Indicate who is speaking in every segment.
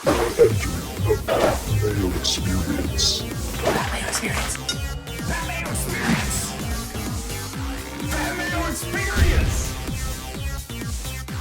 Speaker 1: Entering the Mayo Experience.
Speaker 2: Mayo Experience. Mayo Experience. Mayo Experience.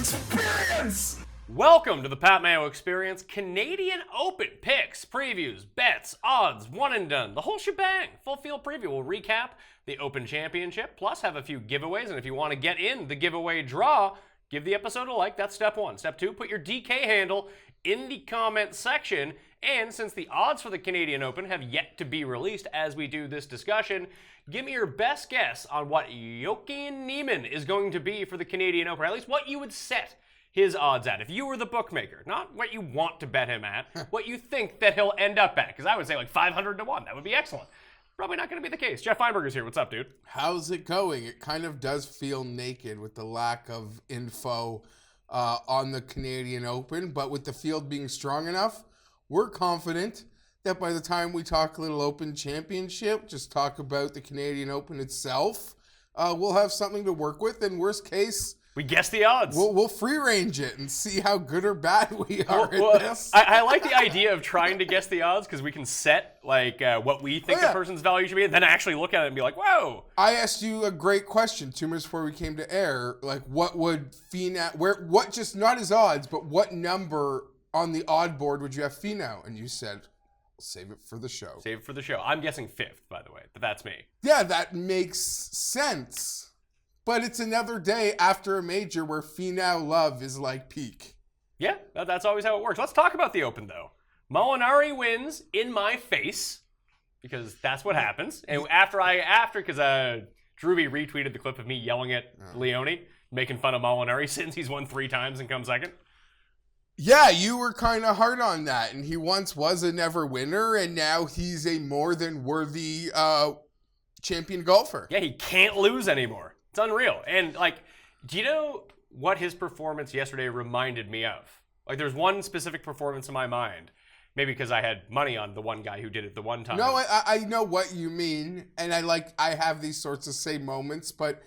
Speaker 2: Experience.
Speaker 3: Welcome to the Pat Mayo Experience. Canadian Open picks, previews, bets, odds, one and done. The whole shebang. Full field preview. We'll recap the Open Championship, plus have a few giveaways. And if you want to get in the giveaway draw, give the episode a like. That's step one. Step two, put your DK handle in the comment section. And since the odds for the Canadian Open have yet to be released as we do this discussion, give me your best guess on what Joaquin Niemann is going to be for the Canadian Open, or at least what you would set his odds at. If you were the bookmaker, not what you want to bet him at, what you think that he'll end up at. Because I would say like 500 to 1. That would be excellent. Probably not going to be the case. Geoff Fienberg is here. What's up, dude?
Speaker 4: How's it going? It kind of does feel naked with the lack of info on the Canadian Open, but with the field being strong enough, we're confident that by the time we talk a little Open Championship, just talk about the Canadian Open itself, we'll have something to work with. In worst case,
Speaker 3: we guess the odds.
Speaker 4: We'll free range it and see how good or bad we are at this.
Speaker 3: I like the idea of trying to guess the odds because we can set like what we think the person's value should be, and then actually look at it and be like, "Whoa!"
Speaker 4: I asked you a great question 2 minutes before we came to air. Like, what would Finau? What just not his odds, but what number on the odd board would you have Finau? And you said, "Save it for the show."
Speaker 3: Save it for the show. I'm guessing 5th, by the way, but that's me.
Speaker 4: Yeah, that makes sense. But it's another day after a major where Finau love is like peak.
Speaker 3: Yeah, that's always how it works. Let's talk about the Open, though. Molinari wins in my face, because that's what happens. And because Drewby retweeted the clip of me yelling at Leone, making fun of Molinari since he's won 3 times and come second.
Speaker 4: Yeah, you were kind of hard on that. And he once was a never winner, and now he's a more than worthy champion golfer.
Speaker 3: Yeah, he can't lose anymore. It's unreal. And, like, do you know what his performance yesterday reminded me of? Like, there's one specific performance in my mind. Maybe because I had money on the one guy who did it the one time.
Speaker 4: No, I know what you mean. And I have these sorts of same moments. But,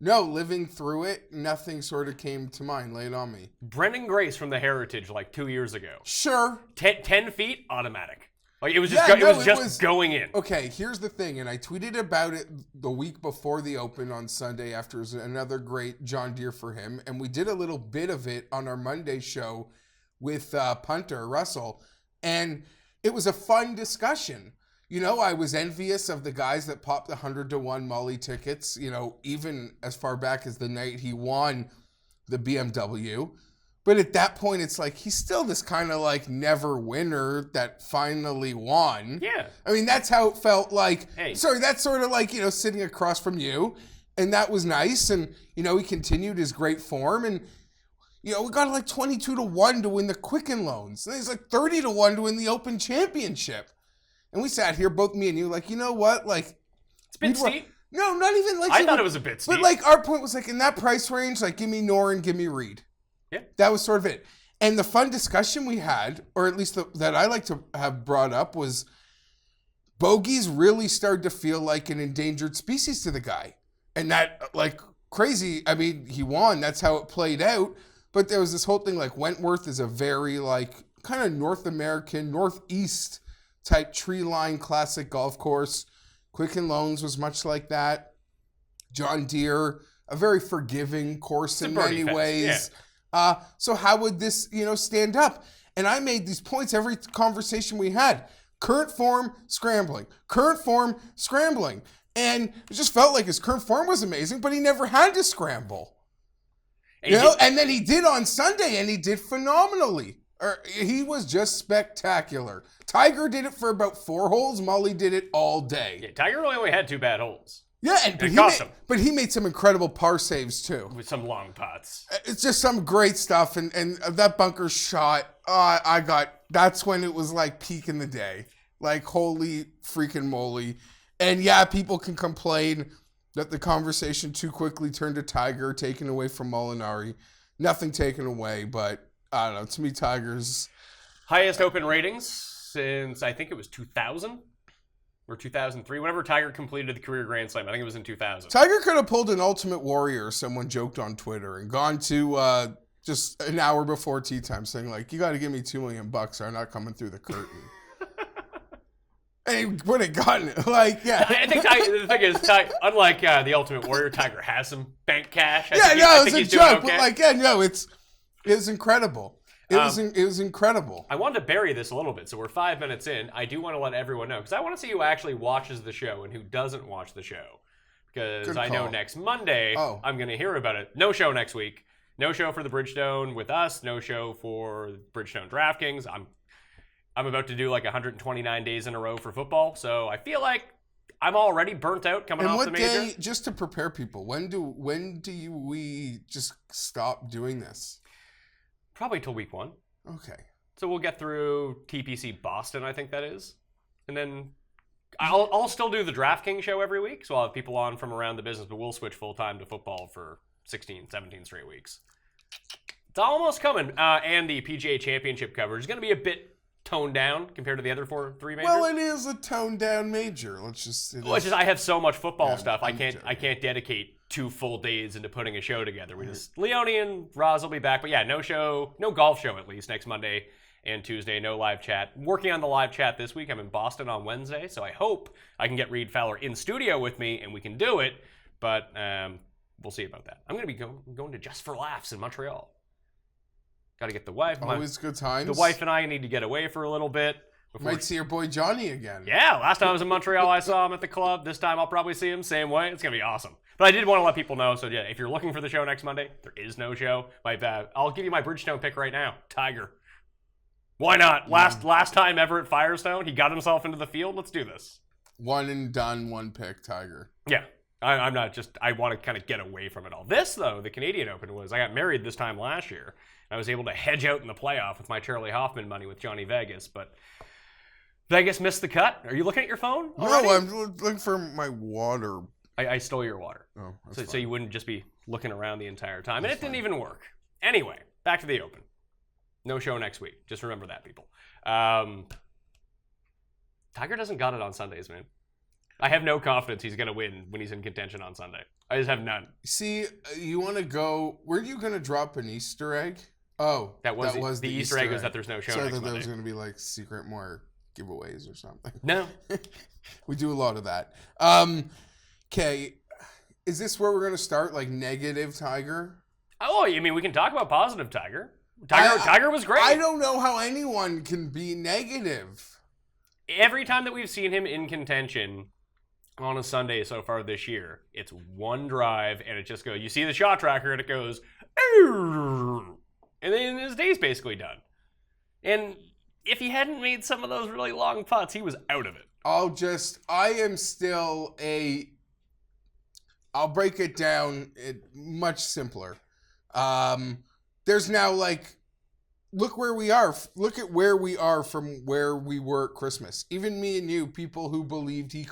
Speaker 4: no, living through it, nothing sort of came to mind. Lay it on me.
Speaker 3: Brendan Grace from the Heritage, like 2 years ago.
Speaker 4: Sure.
Speaker 3: 10 feet, automatic. Like, it was just going in.
Speaker 4: Okay, here's the thing, and I tweeted about it the week before the Open on Sunday after another great John Deere for him, and we did a little bit of it on our Monday show with punter Russell, and it was a fun discussion. You know, I was envious of the guys that popped the 100 to 1 Molly tickets, you know, even as far back as the night he won the BMW. But at that point, it's like, he's still this kind of like never winner that finally won.
Speaker 3: Yeah.
Speaker 4: I mean, that's how it felt like.
Speaker 3: Hey.
Speaker 4: Sorry, that's sort of like, you know, sitting across from you. And that was nice. And, you know, he continued his great form. And, you know, we got like 22 to 1 to win the Quicken Loans. And he's like 30 to 1 to win the Open Championship. And we sat here, both me and you, like, you know what? Like,
Speaker 3: it's a bit steep.
Speaker 4: No, not even like.
Speaker 3: I thought it was a bit steep.
Speaker 4: But like, our point was like, in that price range, like, give me Noren, give me Reed.
Speaker 3: Yeah.
Speaker 4: That was sort of it. And the fun discussion we had, or at least that I like to have brought up, was bogeys really started to feel like an endangered species to the guy. And that, like, crazy, I mean, he won. That's how it played out. But there was this whole thing, like, Wentworth is a very, like, kind of North American, Northeast type tree line classic golf course. Quicken Loans was much like that. John Deere, a very forgiving course in many ways.
Speaker 3: Yeah.
Speaker 4: So how would this, you know, stand up? And I made these points every conversation we had. Current form, scrambling. Current form, scrambling. And it just felt like his current form was amazing, but he never had to scramble. And then he did on Sunday, and he did phenomenally. He was just spectacular. Tiger did it for about 4 holes. Molly did it all day.
Speaker 3: Yeah, Tiger really only had 2 bad holes.
Speaker 4: Yeah, but he made some incredible par saves too.
Speaker 3: With some long putts.
Speaker 4: It's just some great stuff, and that bunker shot, that's when it was like peak in the day. Like, holy freaking moly. And yeah, people can complain that the conversation too quickly turned to Tiger, taken away from Molinari. Nothing taken away, but I don't know, to me, Tiger's
Speaker 3: highest Open ratings since, I think it was 2000? Or 2003, whenever Tiger completed the career Grand Slam. I think it was in 2000.
Speaker 4: Tiger could have pulled an Ultimate Warrior, someone joked on Twitter, and gone to just an hour before tea time saying, like, you got to give me $2 million or I'm not coming through the curtain. And he wouldn't gotten it. Like, yeah.
Speaker 3: I think the thing is, unlike the Ultimate Warrior, Tiger has some bank cash.
Speaker 4: It was a joke. Okay. But like, yeah, no, it was incredible. It was incredible.
Speaker 3: I wanted to bury this a little bit, so we're 5 minutes in. I do want to let everyone know, because I want to see who actually watches the show and who doesn't watch the show. Because I know next Monday, I'm going to hear about it. No show next week. No show for the Bridgestone with us. No show for Bridgestone DraftKings. I'm about to do like 129 days in a row for football, so I feel like I'm already burnt out coming off the major. And what day,
Speaker 4: just to prepare people, when do we just stop doing this?
Speaker 3: Probably till week 1.
Speaker 4: Okay.
Speaker 3: So we'll get through TPC Boston, I think that is. And then I'll still do the DraftKings show every week, so I'll have people on from around the business, but we'll switch full-time to football for 16, 17 straight weeks. It's almost coming. And the PGA Championship coverage is going to be a bit toned down compared to the other 3 majors.
Speaker 4: Well, it is a toned down major.
Speaker 3: I have so much football stuff. I can't dedicate 2 full days into putting a show together. Leone and Roz will be back, but yeah, no golf show at least next Monday and Tuesday. No live chat. I'm working on the live chat this week. I'm in Boston on Wednesday, so I hope I can get Reed Fowler in studio with me and we can do it. But we'll see about that. I'm going to be going to Just for Laughs in Montreal. Got to get the wife.
Speaker 4: Always good times.
Speaker 3: The wife and I need to get away for a little bit.
Speaker 4: Might see your boy Johnny again.
Speaker 3: Yeah, last time I was in Montreal, I saw him at the club. This time I'll probably see him same way. It's going to be awesome. But I did want to let people know, so yeah, if you're looking for the show next Monday, there is no show. I'll give you my Bridgestone pick right now. Tiger. Why not? Last time ever at Firestone, he got himself into the field. Let's do this.
Speaker 4: One and done, one pick, Tiger.
Speaker 3: Yeah. I want to kind of get away from it all. This, though, the Canadian Open I got married this time last year. I was able to hedge out in the playoff with my Charlie Hoffman money with Johnny Vegas, but Vegas missed the cut. Are you looking at your phone already?
Speaker 4: No, I'm looking for my water.
Speaker 3: I stole your water.
Speaker 4: Oh,
Speaker 3: so you wouldn't just be looking around the entire time. And it didn't even work. Anyway, back to the Open. No show next week. Just remember that, people. Tiger doesn't got it on Sundays, man. I have no confidence he's going to win when he's in contention on Sunday. I just have none.
Speaker 4: See, you want to go... Were you going to drop an Easter egg? Oh,
Speaker 3: that was the Easter egg was that there's no show next Monday.
Speaker 4: So I thought there was going to be like secret more giveaways or something.
Speaker 3: No.
Speaker 4: We do a lot of that. Okay, is this where we're going to start, like negative Tiger?
Speaker 3: Oh, I mean, we can talk about positive Tiger. Tiger was great.
Speaker 4: I don't know how anyone can be negative.
Speaker 3: Every time that we've seen him in contention on a Sunday so far this year, it's one drive and it just goes, you see the shot tracker and it goes, and then his day's basically done. And if he hadn't made some of those really long putts, he was out of it.
Speaker 4: I'll break it down much simpler. There's now look where we are. Look at where we are from where we were at Christmas. Even me and you, people who believed he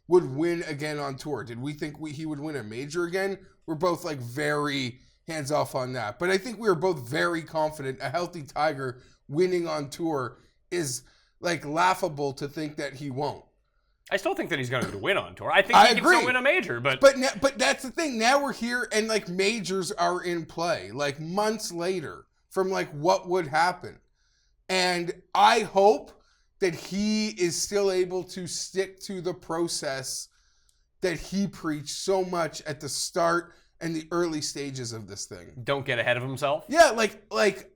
Speaker 4: would win again on tour. Did we think he would win a major again? We're both very hands off on that. But I think we were both very confident a healthy Tiger winning on tour is laughable to think that he won't.
Speaker 3: I still think that he's going to win on tour. I think he can still win a major, but
Speaker 4: that's the thing. Now we're here and majors are in play months later from what would happen. And I hope that he is still able to stick to the process that he preached so much at the start and the early stages of this thing.
Speaker 3: Don't get ahead of himself.
Speaker 4: Yeah,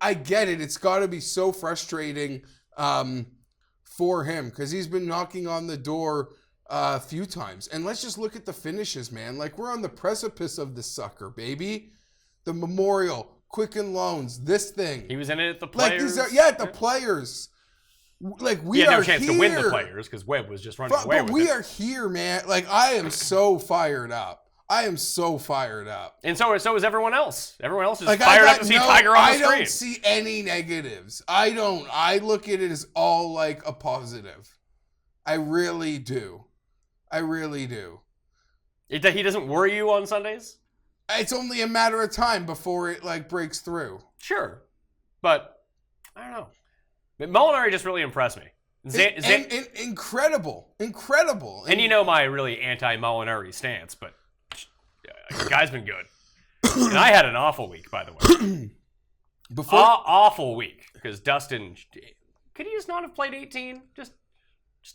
Speaker 4: I get it. It's got to be so frustrating for him because he's been knocking on the door a few times. And let's just look at the finishes, man. We're on the precipice of this sucker, baby. The Memorial, Quicken Loans, this thing.
Speaker 3: He was in it at the Players.
Speaker 4: At the Players. We
Speaker 3: had
Speaker 4: no
Speaker 3: chance to win the Players because Webb was just running away with it.
Speaker 4: But we are here, man. I am so fired up. And so
Speaker 3: is everyone else. Everyone else is fired up to see Tiger on the screen.
Speaker 4: I don't see any negatives. I don't. I look at it as all a positive. I really do.
Speaker 3: He doesn't worry you on Sundays?
Speaker 4: It's only a matter of time before it breaks through.
Speaker 3: Sure. But I don't know. Molinari just really impressed me.
Speaker 4: Incredible.
Speaker 3: And my really anti-Molinari stance, but the guy's been good. And I had an awful week, by the way. Awful week because Dustin, could he just not have played 18? Just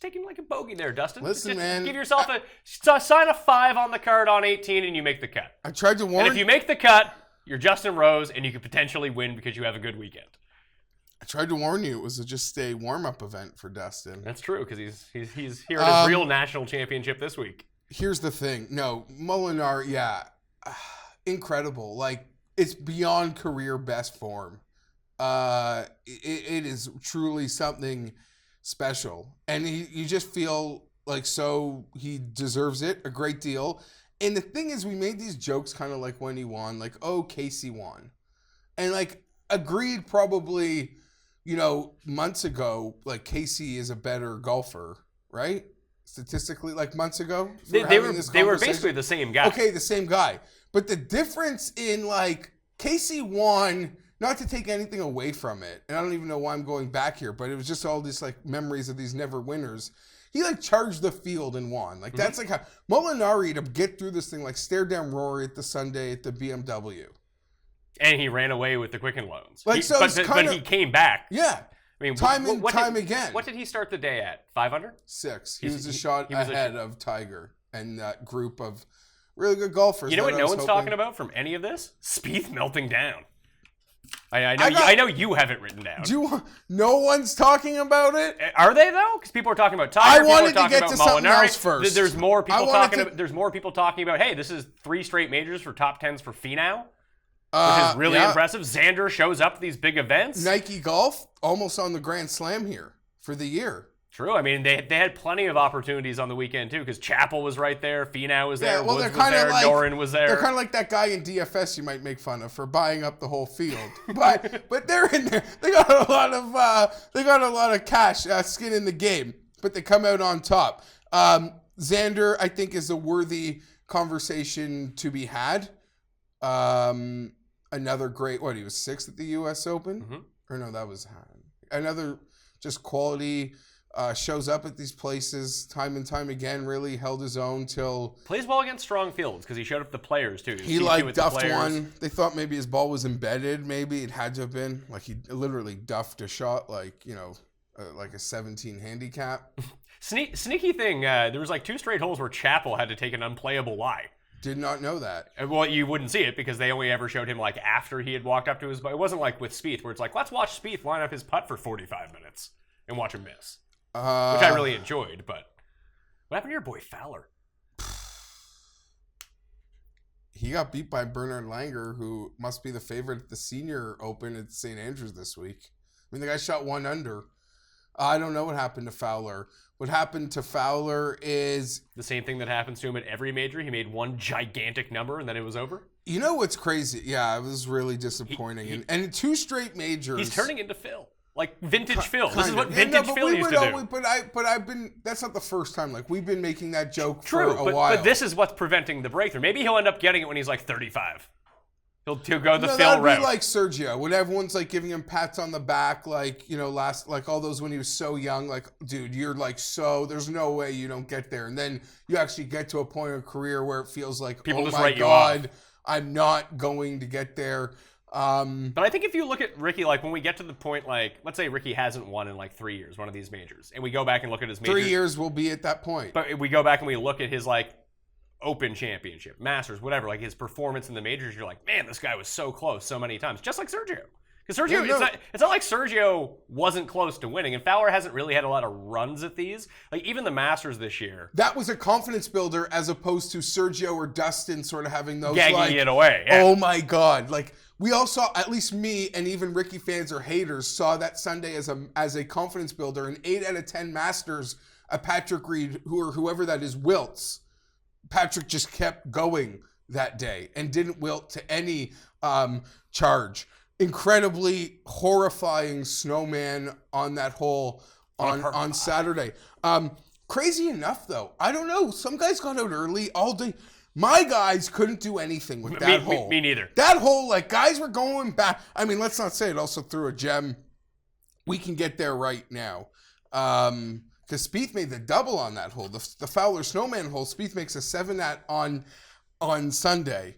Speaker 3: taking like a bogey there, Dustin.
Speaker 4: Listen, man.
Speaker 3: Give yourself sign a 5 on the card on 18 and you make the cut.
Speaker 4: I tried to warn.
Speaker 3: And if you make the cut, you're Justin Rose and you could potentially win because you have a good weekend.
Speaker 4: I tried to warn you. It was just a warm-up event for Dustin.
Speaker 3: That's true because he's here at his real national championship this week.
Speaker 4: Here's the thing. No, Molinari, incredible. Like, it's beyond career best form. It is truly something special. And you just feel like he deserves it a great deal. And the thing is, we made these jokes kind of like when he won, like, oh, Casey won. And like, agreed probably, months ago, like Casey is a better golfer, right? Statistically, like months ago.
Speaker 3: They were basically the same guy.
Speaker 4: Okay, the same guy. But the difference in like Casey won, not to take anything away from it, and I don't even know why I'm going back here, but it was just all these like memories of these never winners. He like charged the field and won. Like that's like how Molinari to get through this thing, like stare down Rory at the Sunday at the BMW.
Speaker 3: And he ran away with the Quicken loans.
Speaker 4: Like,
Speaker 3: but he came back.
Speaker 4: Yeah.
Speaker 3: I mean,
Speaker 4: time again.
Speaker 3: What did he start the day at? 500?
Speaker 4: 6. He was a shot ahead of Tiger and that group of really good golfers.
Speaker 3: You know what no one's talking about from any of this? Spieth melting down. I know you have it written down.
Speaker 4: No one's talking about it?
Speaker 3: Are they though? Because people are talking about Tiger.
Speaker 4: I wanted to get to something else first.
Speaker 3: There's more people talking about. Hey, this is 3 straight majors for top 10s for Finau. Which is really impressive. Xander shows up to these big events.
Speaker 4: Nike Golf almost on the Grand Slam here for the year.
Speaker 3: True. I mean, they had plenty of opportunities on the weekend, too, because Chappell was right there, Finau was there, Woods was there, Doran was there.
Speaker 4: They're kind of like that guy in DFS you might make fun of for buying up the whole field. but they're in there. They got a lot of cash, skin in the game, but they come out on top. Xander, I think, is a worthy conversation to be had. Another great, he was 6th at the U.S. Open? Mm-hmm. Or no, that was another just quality, shows up at these places time and time again, really held his own till...
Speaker 3: Plays well against strong fields because he showed up the players, too.
Speaker 4: He duffed one. They thought maybe his ball was embedded, maybe. It had to have been. Like, he literally duffed a shot, like a 17 handicap.
Speaker 3: Sneaky thing, there was 2 straight holes where Chappell had to take an unplayable lie.
Speaker 4: Did not know that.
Speaker 3: Well, you wouldn't see it because they only ever showed him after he had walked up to his... It wasn't like with Spieth where it's let's watch Spieth line up his putt for 45 minutes and watch him miss. Which I really enjoyed, but what happened to your boy Fowler?
Speaker 4: He got beat by Bernard Langer, who must be the favorite at the Senior Open at St. Andrews this week. I mean, the guy shot 1 under. I don't know what happened to Fowler. What happened to Fowler is...
Speaker 3: the same thing that happens to him at every major. He made 1 gigantic number and then it was over.
Speaker 4: You know what's crazy? Yeah, it was really disappointing. And 2 straight majors...
Speaker 3: He's turning into Phil. Vintage Phil. This is what vintage Phil used to do.
Speaker 4: But I've been... That's not the first time. We've been making that joke for a while.
Speaker 3: But this is what's preventing the breakthrough. Maybe he'll end up getting it when he's 35. He'll go the Phil
Speaker 4: that'd
Speaker 3: route.
Speaker 4: Be like Sergio, when everyone's giving him pats on the back, all those when he was so young, dude, you're there's no way you don't get there. And then you actually get to a point in a career where it feels like,
Speaker 3: people
Speaker 4: oh
Speaker 3: just
Speaker 4: my
Speaker 3: write
Speaker 4: God,
Speaker 3: you off.
Speaker 4: I'm not going to get there.
Speaker 3: But I think if you look at Ricky, when we get to the point, let's say Ricky hasn't won in 3 years, one of these majors, and we go back and look at his majors.
Speaker 4: 3 years will be at that point.
Speaker 3: But we go back and we look at his Open Championship, Masters, whatever, his performance in the majors, you're like, man, this guy was so close so many times, just like Sergio. Because Sergio, it's not like Sergio wasn't close to winning, and Fowler hasn't really had a lot of runs at these. Even the Masters this year.
Speaker 4: That was a confidence builder as opposed to Sergio or Dustin sort of having those
Speaker 3: gagging it away. Yeah.
Speaker 4: Oh my God. We all saw, at least me and even Ricky fans or haters saw that Sunday as a confidence builder. And 8 out of 10 Masters, Patrick Reed, whoever that is, wilts. Patrick just kept going that day and didn't wilt to any charge. Incredibly horrifying snowman on that hole on Saturday. Crazy enough, though, I don't know. Some guys got out early all day. My guys couldn't do anything with that hole.
Speaker 3: Me neither.
Speaker 4: That hole, guys were going back. I mean, let's not say it also threw a gem. We can get there right now. Because Spieth made the double on that hole. The Fowler Snowman hole, Spieth makes a 7 at on Sunday.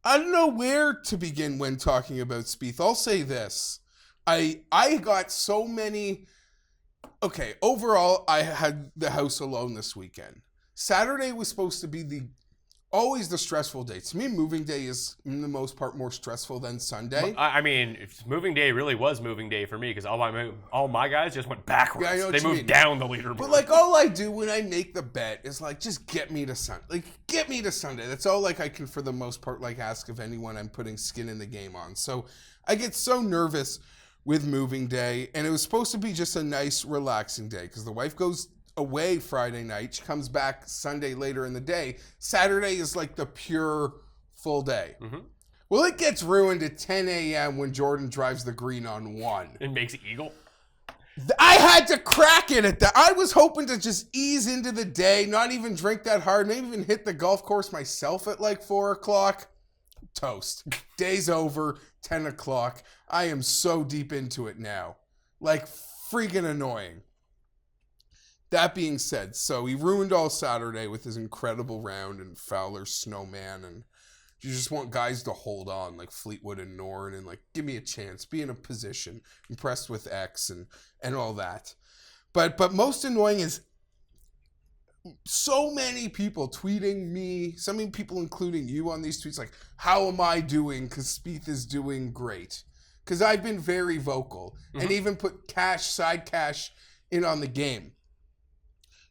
Speaker 4: I don't know where to begin when talking about Spieth. I'll say this. I got so many... Okay, overall, I had the house alone this weekend. Saturday was supposed to be always the stressful day. To me, moving day is, in the most part, more stressful than Sunday.
Speaker 3: I mean, if moving day really was moving day for me because all my guys just went backwards.
Speaker 4: Yeah, I know what
Speaker 3: they
Speaker 4: you
Speaker 3: moved
Speaker 4: mean.
Speaker 3: down the leaderboard.
Speaker 4: But like all I do when I make the bet is like just get me to Sunday. Like get me to Sunday. That's all like I can for the most part like ask of anyone I'm putting skin in the game on. So I get so nervous with moving day, and it was supposed to be just a nice relaxing day because the wife goes away Friday night. She comes back Sunday later in the day. Saturday is like the pure full day. Mm-hmm. Well, it gets ruined at 10 a.m. when Jordan drives the green on 1.
Speaker 3: It makes eagle.
Speaker 4: I had to crack it at that. I was hoping to just ease into the day, not even drink that hard, maybe even hit the golf course myself at like 4 o'clock. Toast. Day's over, 10 o'clock. I am so deep into it now. Like freaking annoying. That being said, so he ruined all Saturday with his incredible round and Fowler's snowman, and you just want guys to hold on like Fleetwood and Norn and like give me a chance, be in a position, impressed with X and all that. But most annoying is so many people tweeting me, so many people including you on these tweets like, how am I doing? Because Spieth is doing great. Because I've been very vocal and even put side cash in on the game.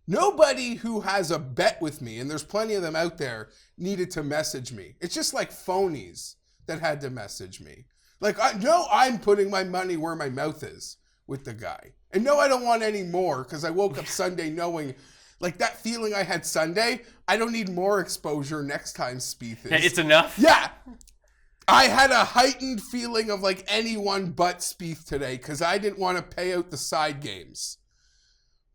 Speaker 4: Nobody who has a bet with me, and there's plenty of them out there, needed to message me. It's just like phonies that had to message me. Like, I'm putting my money where my mouth is with the guy. And no, I don't want any more because I woke up Sunday knowing, like that feeling I had Sunday, I don't need more exposure next time Spieth is.
Speaker 3: It's enough?
Speaker 4: Yeah. I had a heightened feeling of like anyone but Spieth today because I didn't want to pay out the side games.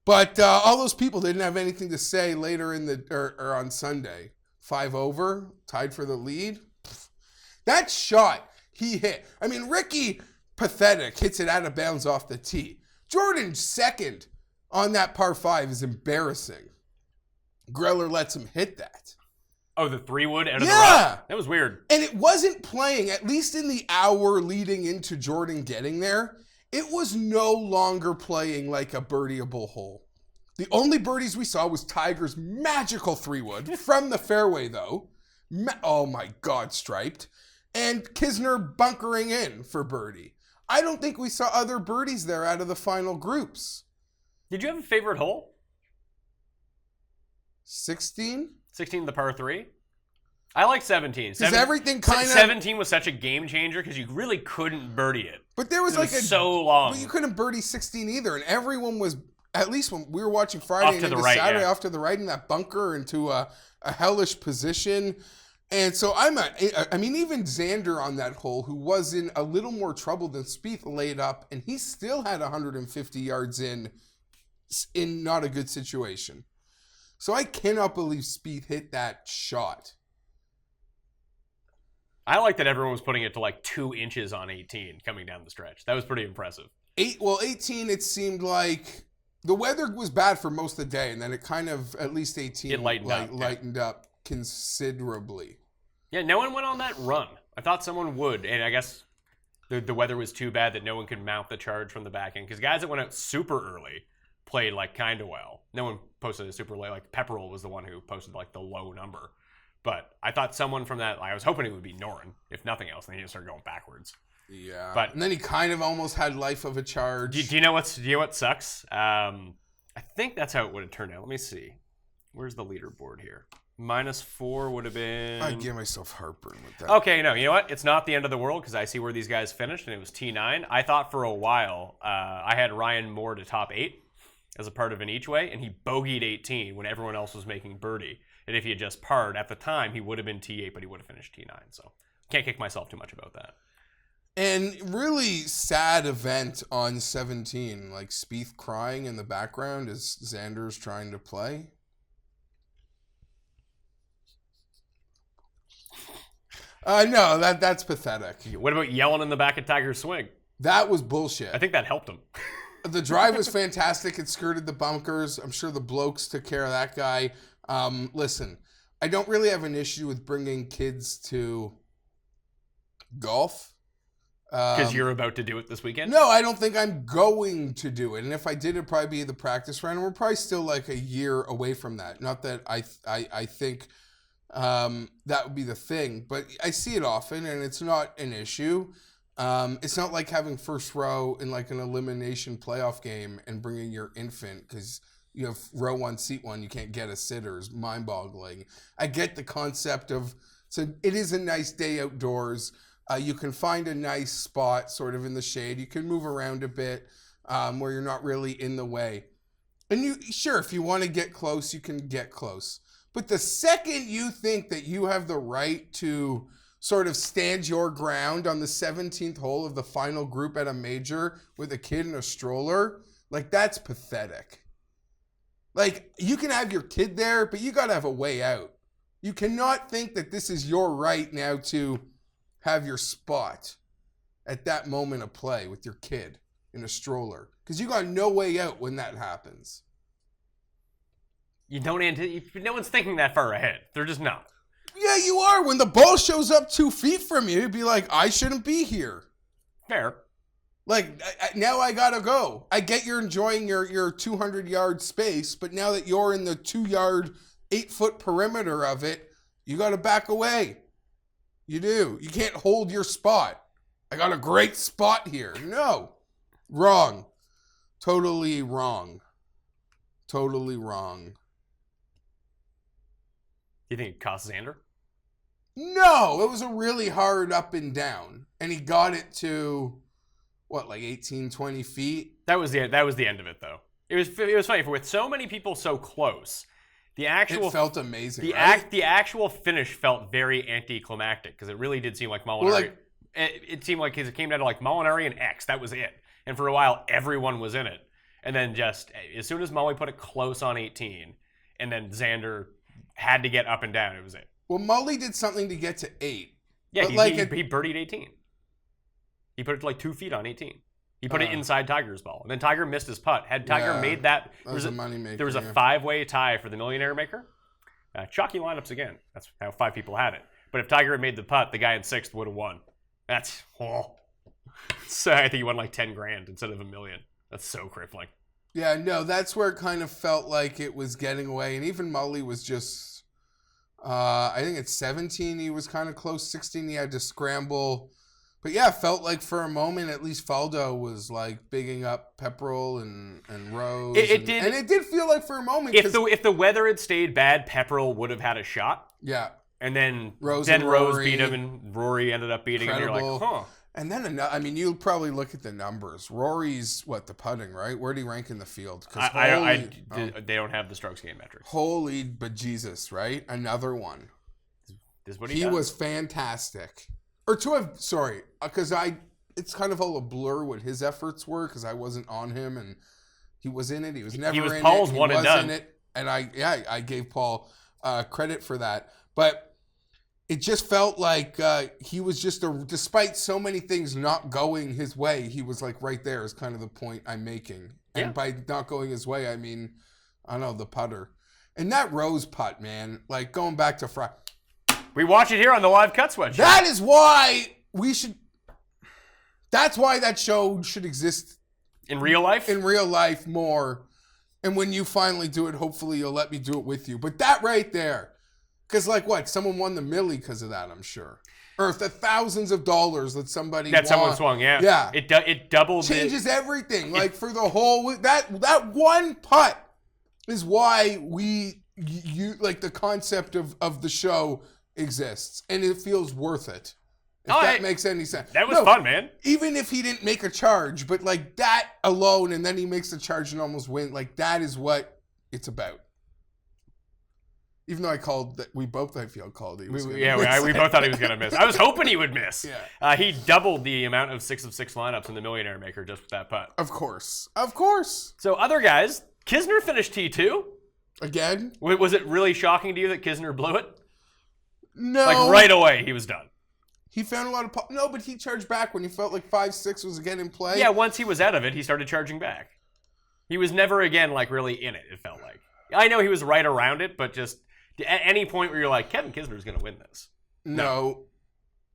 Speaker 4: But all those people didn't have anything to say later in or on Sunday. 5 over, tied for the lead. That shot he hit. I mean, Ricky, pathetic, hits it out of bounds off the tee. Jordan, second on that par 5 is embarrassing. Greller lets him hit that.
Speaker 3: Oh, the 3-wood out of the rough? That was weird.
Speaker 4: And it wasn't playing, at least in the hour leading into Jordan getting there, it was no longer playing like a birdieable hole. The only birdies we saw was Tiger's magical 3-wood from the fairway, though. Oh my God, striped. And Kisner bunkering in for birdie. I don't think we saw other birdies there out of the final groups.
Speaker 3: Did you have a favorite hole?
Speaker 4: 16?
Speaker 3: 16, the par 3? I like 17.
Speaker 4: Because everything kind of...
Speaker 3: 17 was such a game changer because you really couldn't birdie it.
Speaker 4: But there was like
Speaker 3: so long.
Speaker 4: But you couldn't birdie 16 either. And everyone was, at least when we were watching Friday and into Saturday, off to the right in that bunker into a hellish position. And so I mean, even Xander on that hole, who was in a little more trouble than Spieth, laid up, and he still had 150 yards in not a good situation. So I cannot believe Spieth hit that shot.
Speaker 3: I like that everyone was putting it to like 2 inches on 18 coming down the stretch. That was pretty impressive.
Speaker 4: 18, it seemed like the weather was bad for most of the day, and then it kind of, at least 18,
Speaker 3: it lightened
Speaker 4: up considerably.
Speaker 3: Yeah, no one went on that run. I thought someone would, and I guess the weather was too bad that no one could mount the charge from the back end, because guys that went out super early played like kind of well. No one posted a super late. Like Pepperell was the one who posted like the low number. But I thought someone from that, I was hoping it would be Noren, if nothing else, and then he just started going backwards.
Speaker 4: Yeah. And then he kind of almost had life of a charge.
Speaker 3: Do you know what sucks? I think that's how it would have turned out. Let me see. Where's the leaderboard here? -4 would have been...
Speaker 4: I give myself heartburn with that.
Speaker 3: Okay, no, you know what? It's not the end of the world because I see where these guys finished, and it was T9. I thought for a while I had Ryan Moore to top 8 as a part of an each way, and he bogeyed 18 when everyone else was making birdie. And if he had just parred at the time, he would have been T8, but he would have finished T9. So can't kick myself too much about that.
Speaker 4: And really sad event on 17, like Spieth crying in the background as Xander's trying to play. No, that's pathetic.
Speaker 3: What about yelling in the back at Tiger's swing?
Speaker 4: That was bullshit.
Speaker 3: I think that helped him.
Speaker 4: The drive was fantastic. It skirted the bunkers. I'm sure the blokes took care of that guy. Listen, I don't really have an issue with bringing kids to Golf.
Speaker 3: Because you're about to do it this weekend?
Speaker 4: No, I don't think I'm going to do it. And if I did, it'd probably be the practice round. And we're probably still like a year away from that. Not that I think that would be the thing, but I see it often, and it's not an issue. It's not like having first row in like an elimination playoff game and bringing your infant because you have row 1, seat 1. You can't get a sitter. It's mind-boggling. I get the concept of, so it is a nice day outdoors. You can find a nice spot sort of in the shade. You can move around a bit where you're not really in the way. And sure, if you want to get close, you can get close. But the second you think that you have the right to sort of stand your ground on the 17th hole of the final group at a major with a kid in a stroller, like that's pathetic. Like you can have your kid there, but you got to have a way out. You cannot think that this is your right now to have your spot at that moment of play with your kid in a stroller, because you got no way out when that happens.
Speaker 3: You don't no one's thinking that far ahead. They're just not.
Speaker 4: Yeah, you are. When the ball shows up 2 feet from you, you'd be like, I shouldn't be here.
Speaker 3: Fair.
Speaker 4: Like, now I gotta go. I get you're enjoying your 200-yard space, but now that you're in the 2-yard, 8-foot perimeter of it, you gotta back away. You do. You can't hold your spot. I got a great spot here. No. Wrong. Totally wrong. Totally wrong.
Speaker 3: You think it cost Xander?
Speaker 4: No, it was a really hard up and down. And he got it to, what, like 18, 20 feet?
Speaker 3: That was the end of it, though. It was funny. With so many people so close, it
Speaker 4: felt amazing,
Speaker 3: The actual finish felt very anticlimactic, because it really did seem like Molinari. It seemed like it came down to like Molinari and X. That was it. And for a while, everyone was in it. And then just as soon as Molly put it close on 18, and then Xander had to get up and down, it was it.
Speaker 4: Well, Molly did something to get to 8.
Speaker 3: Yeah, he birdied 18. He put it to like 2 feet on 18. He put it inside Tiger's ball. And then Tiger missed his putt. Had Tiger made that,
Speaker 4: there was a moneymaker.
Speaker 3: There was a 5-way tie for the Millionaire Maker. Chalky lineups again. That's how 5 people had it. But if Tiger had made the putt, the guy in 6th would have won. So I think he won like 10 grand instead of $1 million. That's so crippling.
Speaker 4: Yeah, no, that's where it kind of felt like it was getting away. And even Molly was just, I think at 17, he was kind of close. 16, he had to scramble. But yeah, it felt like for a moment, at least Faldo was like bigging up Pepperell and Rose. And it did feel like for a moment.
Speaker 3: If the weather had stayed bad, Pepperell would have had a shot.
Speaker 4: Yeah.
Speaker 3: And then Rose beat him, and Rory ended up beating him. And you're like, huh.
Speaker 4: And then, I mean, you'll probably look at the numbers. Rory's, the putting, right? Where'd he rank in the field?
Speaker 3: They don't have the strokes game metrics.
Speaker 4: Holy bejesus, right? Another one.
Speaker 3: This is what he does.
Speaker 4: Was fantastic. Because it's kind of all a blur what his efforts were, because I wasn't on him, and he was in it. He was never in it.
Speaker 3: Paul's one and done.
Speaker 4: In it, and I gave Paul credit for that. But it just felt like he was just, despite so many things not going his way, he was like right there is kind of the point I'm making. And by not going his way, I mean, I don't know, the putter. And that Rose putt, man, like going back to Friday.
Speaker 3: We watch it here on the Live Cut Sweat Show.
Speaker 4: That is why that's why that show should exist.
Speaker 3: In real life?
Speaker 4: In real life more. And when you finally do it, hopefully you'll let me do it with you. But that right there. Because someone won the Millie because of that, I'm sure. Or the thousands of dollars that somebody won.
Speaker 3: Someone swung, yeah.
Speaker 4: Yeah.
Speaker 3: It doubled.
Speaker 4: Changes everything. For the whole, that one putt is why the concept of the show exists, and it feels worth it. If that makes any sense.
Speaker 3: That was fun, man.
Speaker 4: Even if he didn't make a charge, but that alone, and then he makes the charge and almost win, that is what it's about. Even though we both, I feel, called he was
Speaker 3: we both thought he was going to miss. I was hoping he would miss.
Speaker 4: Yeah.
Speaker 3: He doubled the amount of 6 of 6 lineups in the Millionaire Maker just with that putt.
Speaker 4: Of course.
Speaker 3: So other guys, Kisner finished T2.
Speaker 4: Again?
Speaker 3: Was it really shocking to you that Kisner blew it?
Speaker 4: No.
Speaker 3: Right away, he was done.
Speaker 4: He found a lot of... No, but he charged back when he felt like 5-6 was again in play.
Speaker 3: Yeah, once he was out of it, he started charging back. He was never again, really in it, it felt like. I know he was right around it, but just at any point where you're like, Kevin Kisner's going to win this.
Speaker 4: No.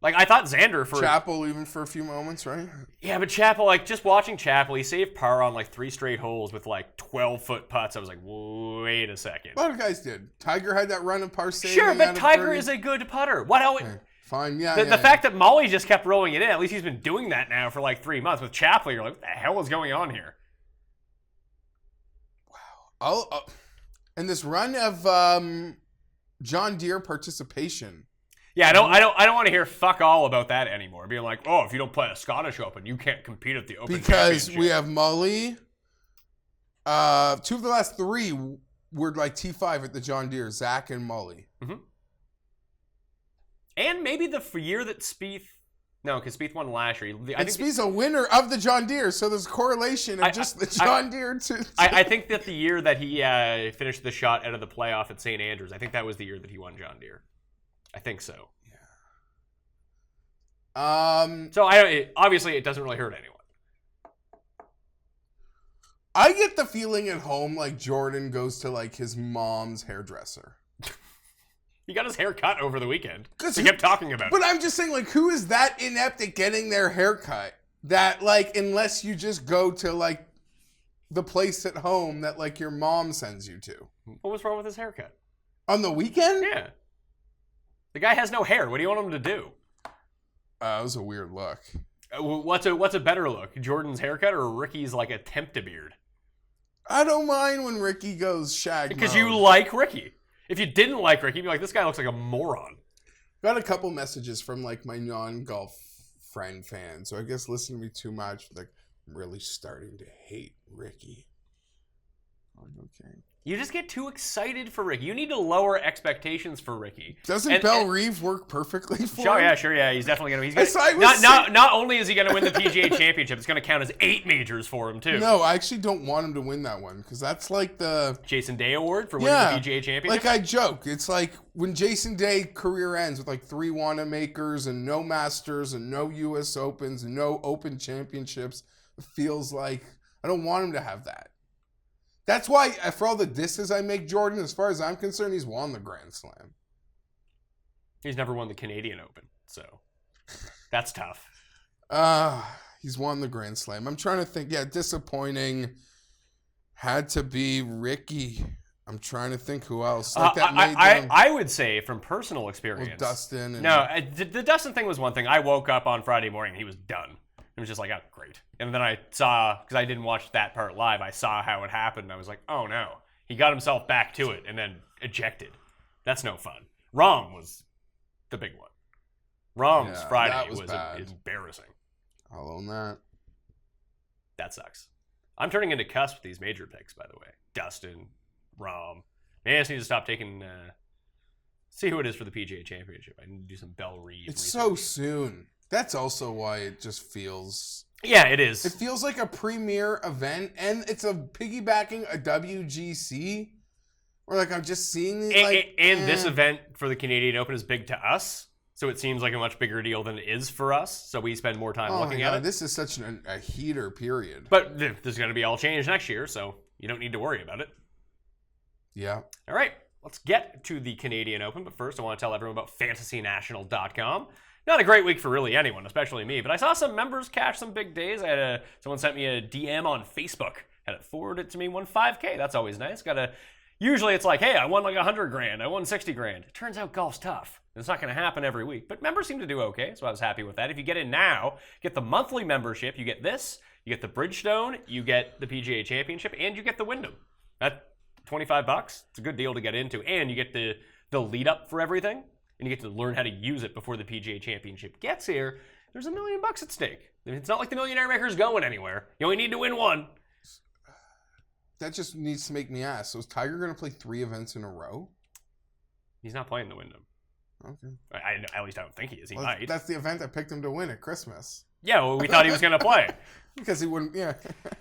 Speaker 3: Like, I thought Xander for...
Speaker 4: Chappell even for a few moments, right?
Speaker 3: Yeah, but Chappell, like, just watching Chappell, he saved par on, like, 3 straight holes with, like, 12-foot putts. I was like, wait a second.
Speaker 4: A lot of guys did. Tiger had that run of par saving.
Speaker 3: Sure, but Tiger
Speaker 4: 30.
Speaker 3: is a good putter. What else?
Speaker 4: Okay. Fine, yeah.
Speaker 3: The fact that Molly just kept rolling it in, at least he's been doing that now for, like, 3 months. With Chappell, you're like, what the hell is going on here?
Speaker 4: Wow. And this run of John Deere participation.
Speaker 3: Yeah, I don't want to hear fuck all about that anymore. Being like, oh, if you don't play a Scottish Open, you can't compete at the Open
Speaker 4: Because
Speaker 3: Championship.
Speaker 4: we have Mully. 2 of the last 3 were like T5 at the John Deere. Zach and Mully.
Speaker 3: Mm-hmm. And maybe the year that Spieth... No, because Spieth won last year.
Speaker 4: And Spieth's a winner of the John Deere, so there's a correlation of just the John Deere to...
Speaker 3: I think that the year that he finished the shot out of the playoff at St. Andrews, I think that was the year that he won John Deere. I think so.
Speaker 4: Yeah.
Speaker 3: So obviously it doesn't really hurt anyone.
Speaker 4: I get the feeling at home like Jordan goes to like his mom's hairdresser.
Speaker 3: He got his hair cut over the weekend.
Speaker 4: He
Speaker 3: kept talking about it.
Speaker 4: But I'm just saying, like, who is that inept at getting their hair cut? That, like, unless you just go to, like, the place at home that, like, your mom sends you to.
Speaker 3: What was wrong with his haircut?
Speaker 4: On the weekend?
Speaker 3: Yeah. The guy has no hair. What do you want him to do?
Speaker 4: It was a weird look.
Speaker 3: What's a better look? Jordan's haircut or Ricky's, like, attempt to beard?
Speaker 4: I don't mind when Ricky goes shag
Speaker 3: Because
Speaker 4: mode.
Speaker 3: you like Ricky. If you didn't like Ricky, you'd be like, this guy looks like a moron.
Speaker 4: Got a couple messages from, like, my non-golf friend fans. So I guess listening to me too much, like, I'm really starting to hate Ricky. Okay.
Speaker 3: You just get too excited for Ricky. You need to lower expectations for Ricky.
Speaker 4: Doesn't Belle Reeve work perfectly for him?
Speaker 3: Sure, yeah. He's definitely going to... Not only is he going to win the PGA Championship, it's going to count as 8 majors for him, too.
Speaker 4: No, I actually don't want him to win that one, because that's like the...
Speaker 3: Jason Day Award for winning the PGA Championship?
Speaker 4: Like I joke. It's like when Jason Day career ends with like 3 Wanamakers and no Masters and no U.S. Opens and no Open Championships. It feels like I don't want him to have that. That's why, for all the disses I make Jordan, as far as I'm concerned, he's won the Grand Slam.
Speaker 3: He's never won the Canadian Open, so that's tough.
Speaker 4: He's won the Grand Slam. I'm trying to think. Yeah, disappointing. Had to be Ricky. I'm trying to think who else. Like that
Speaker 3: I would say from personal experience.
Speaker 4: With Dustin.
Speaker 3: No, the Dustin thing was one thing. I woke up on Friday morning and he was done. It was just like, oh, great. And then I saw, because I didn't watch that part live, I saw how it happened. And I was like, oh no. He got himself back to it and then ejected. That's no fun. Rahm was the big one. Rahm's Friday was embarrassing.
Speaker 4: I'll own that.
Speaker 3: That sucks. I'm turning into Cuss with these major picks, by the way. Dustin, Rahm. Maybe I just need to stop taking... see who it is for the PGA Championship. I need to do some Belle Reeve.
Speaker 4: It's so soon. That's also why it just feels...
Speaker 3: Yeah, it is.
Speaker 4: It feels like a premier event, and it's a piggybacking a WGC. Or like I'm just seeing these,
Speaker 3: this event for the Canadian Open is big to us, so it seems like a much bigger deal than it is for us. So we spend more time looking at it.
Speaker 4: This is such a heater period.
Speaker 3: But this is going to be all changed next year, so you don't need to worry about it.
Speaker 4: Yeah.
Speaker 3: All right, let's get to the Canadian Open. But first, I want to tell everyone about FantasyNational.com. Not a great week for really anyone, especially me, but I saw some members cash some big days. Someone sent me a DM on Facebook, had it forwarded to me, won $5K. That's always nice. Usually it's like, hey, I won like $100,000, I won $60,000. It turns out golf's tough. It's not going to happen every week, but members seem to do okay, so I was happy with that. If you get in now, get the monthly membership, you get this, you get the Bridgestone, you get the PGA Championship, and you get the Wyndham. That's $25. It's a good deal to get into, and you get the lead up for everything. And you get to learn how to use it before the PGA Championship gets here. There's $1 million at stake. It's not like the Millionaire Maker's going anywhere. You only need to win one.
Speaker 4: That just needs to make me ask. So is Tiger going to play 3 events in a row?
Speaker 3: He's not playing the Wyndham.
Speaker 4: Okay.
Speaker 3: At least I don't think he is. He might.
Speaker 4: That's the event I picked him to win at Christmas.
Speaker 3: Yeah, well, we thought he was going to play.
Speaker 4: Because he wouldn't, yeah.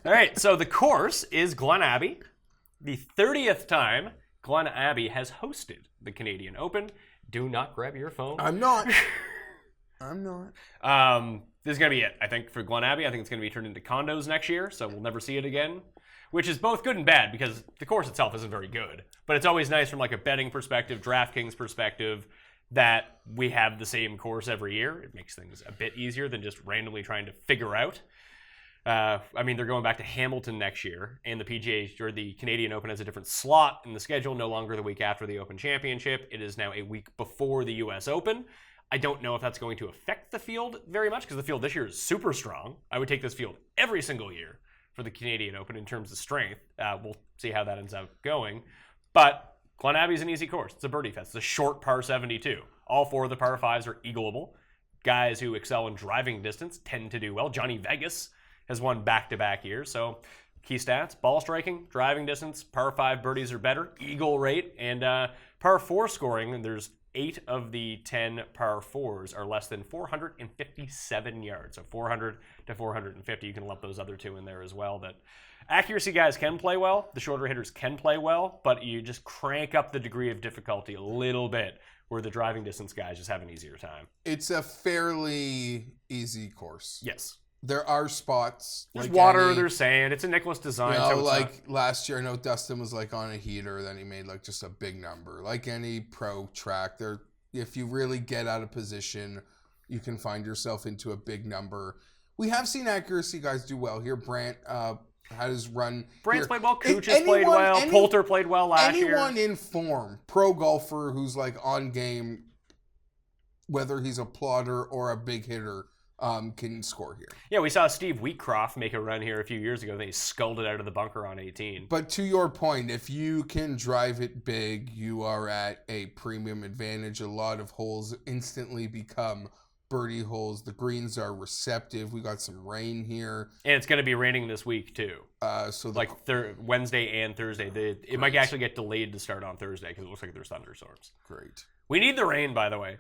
Speaker 3: All right, so the course is Glen Abbey. The 30th time Glen Abbey has hosted the Canadian Open. Do not grab your phone.
Speaker 4: I'm not.
Speaker 3: This is going to be it, I think, for Glen Abbey. I think it's going to be turned into condos next year, so we'll never see it again, which is both good and bad because the course itself isn't very good. But it's always nice from like a betting perspective, DraftKings perspective, that we have the same course every year. It makes things a bit easier than just randomly trying to figure out. I mean, they're going back to Hamilton next year, and the PGA or the Canadian Open has a different slot in the schedule, no longer the week after the Open Championship. It is now a week before the US Open. I don't know if that's going to affect the field very much because the field this year is super strong. I would take this field every single year for the Canadian Open in terms of strength. We'll see how that ends up going. But Glen Abbey's an easy course. It's a birdie fest. It's a short par 72. All 4 of the par 5s are eagleable. Guys who excel in driving distance tend to do well. Johnny Vegas has won back-to-back years. So key stats, ball striking, driving distance, par 5 birdies are better, eagle rate, and par 4 scoring. And there's 8 of the 10 par 4s are less than 457 yards. So 400 to 450. You can lump those other 2 in there as well. That accuracy guys can play well. The shorter hitters can play well, but you just crank up the degree of difficulty a little bit where the driving distance guys just have an easier time.
Speaker 4: It's a fairly easy course.
Speaker 3: Yes.
Speaker 4: There are spots.
Speaker 3: There's
Speaker 4: like
Speaker 3: water, there's sand. It's a Nicklaus design.
Speaker 4: You know,
Speaker 3: so it's
Speaker 4: like last year, I know Dustin was like on a heater, then he made like just a big number. Like any pro track, there, if you really get out of position, you can find yourself into a big number. We have seen accuracy guys do well here. Brandt had his run.
Speaker 3: Brandt's
Speaker 4: here.
Speaker 3: played well. Cooch has played well. Poulter played well last year.
Speaker 4: Anyone in form, pro golfer who's like on game, whether he's a plotter or a big hitter, can score here.
Speaker 3: Yeah, we saw Steve Wheatcroft make a run here a few years ago. They sculled it out of the bunker on 18.
Speaker 4: But to your point, if you can drive it big, you are at a premium advantage. A lot of holes instantly become birdie holes. The greens are receptive. We got some rain here.
Speaker 3: And it's going to be raining this week, too.
Speaker 4: So
Speaker 3: like Wednesday and Thursday. It might actually get delayed to start on Thursday because it looks like there's thunderstorms.
Speaker 4: Great.
Speaker 3: We need the rain, by the way,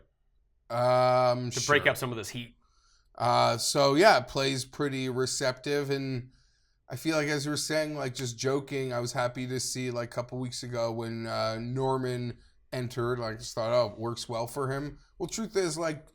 Speaker 3: to break up some of this heat.
Speaker 4: So yeah, it plays pretty receptive, and I feel like, as you were saying, like just joking, I was happy to see like a couple weeks ago when Norman entered, like I just thought, oh, it works well for him. Well, truth is, like,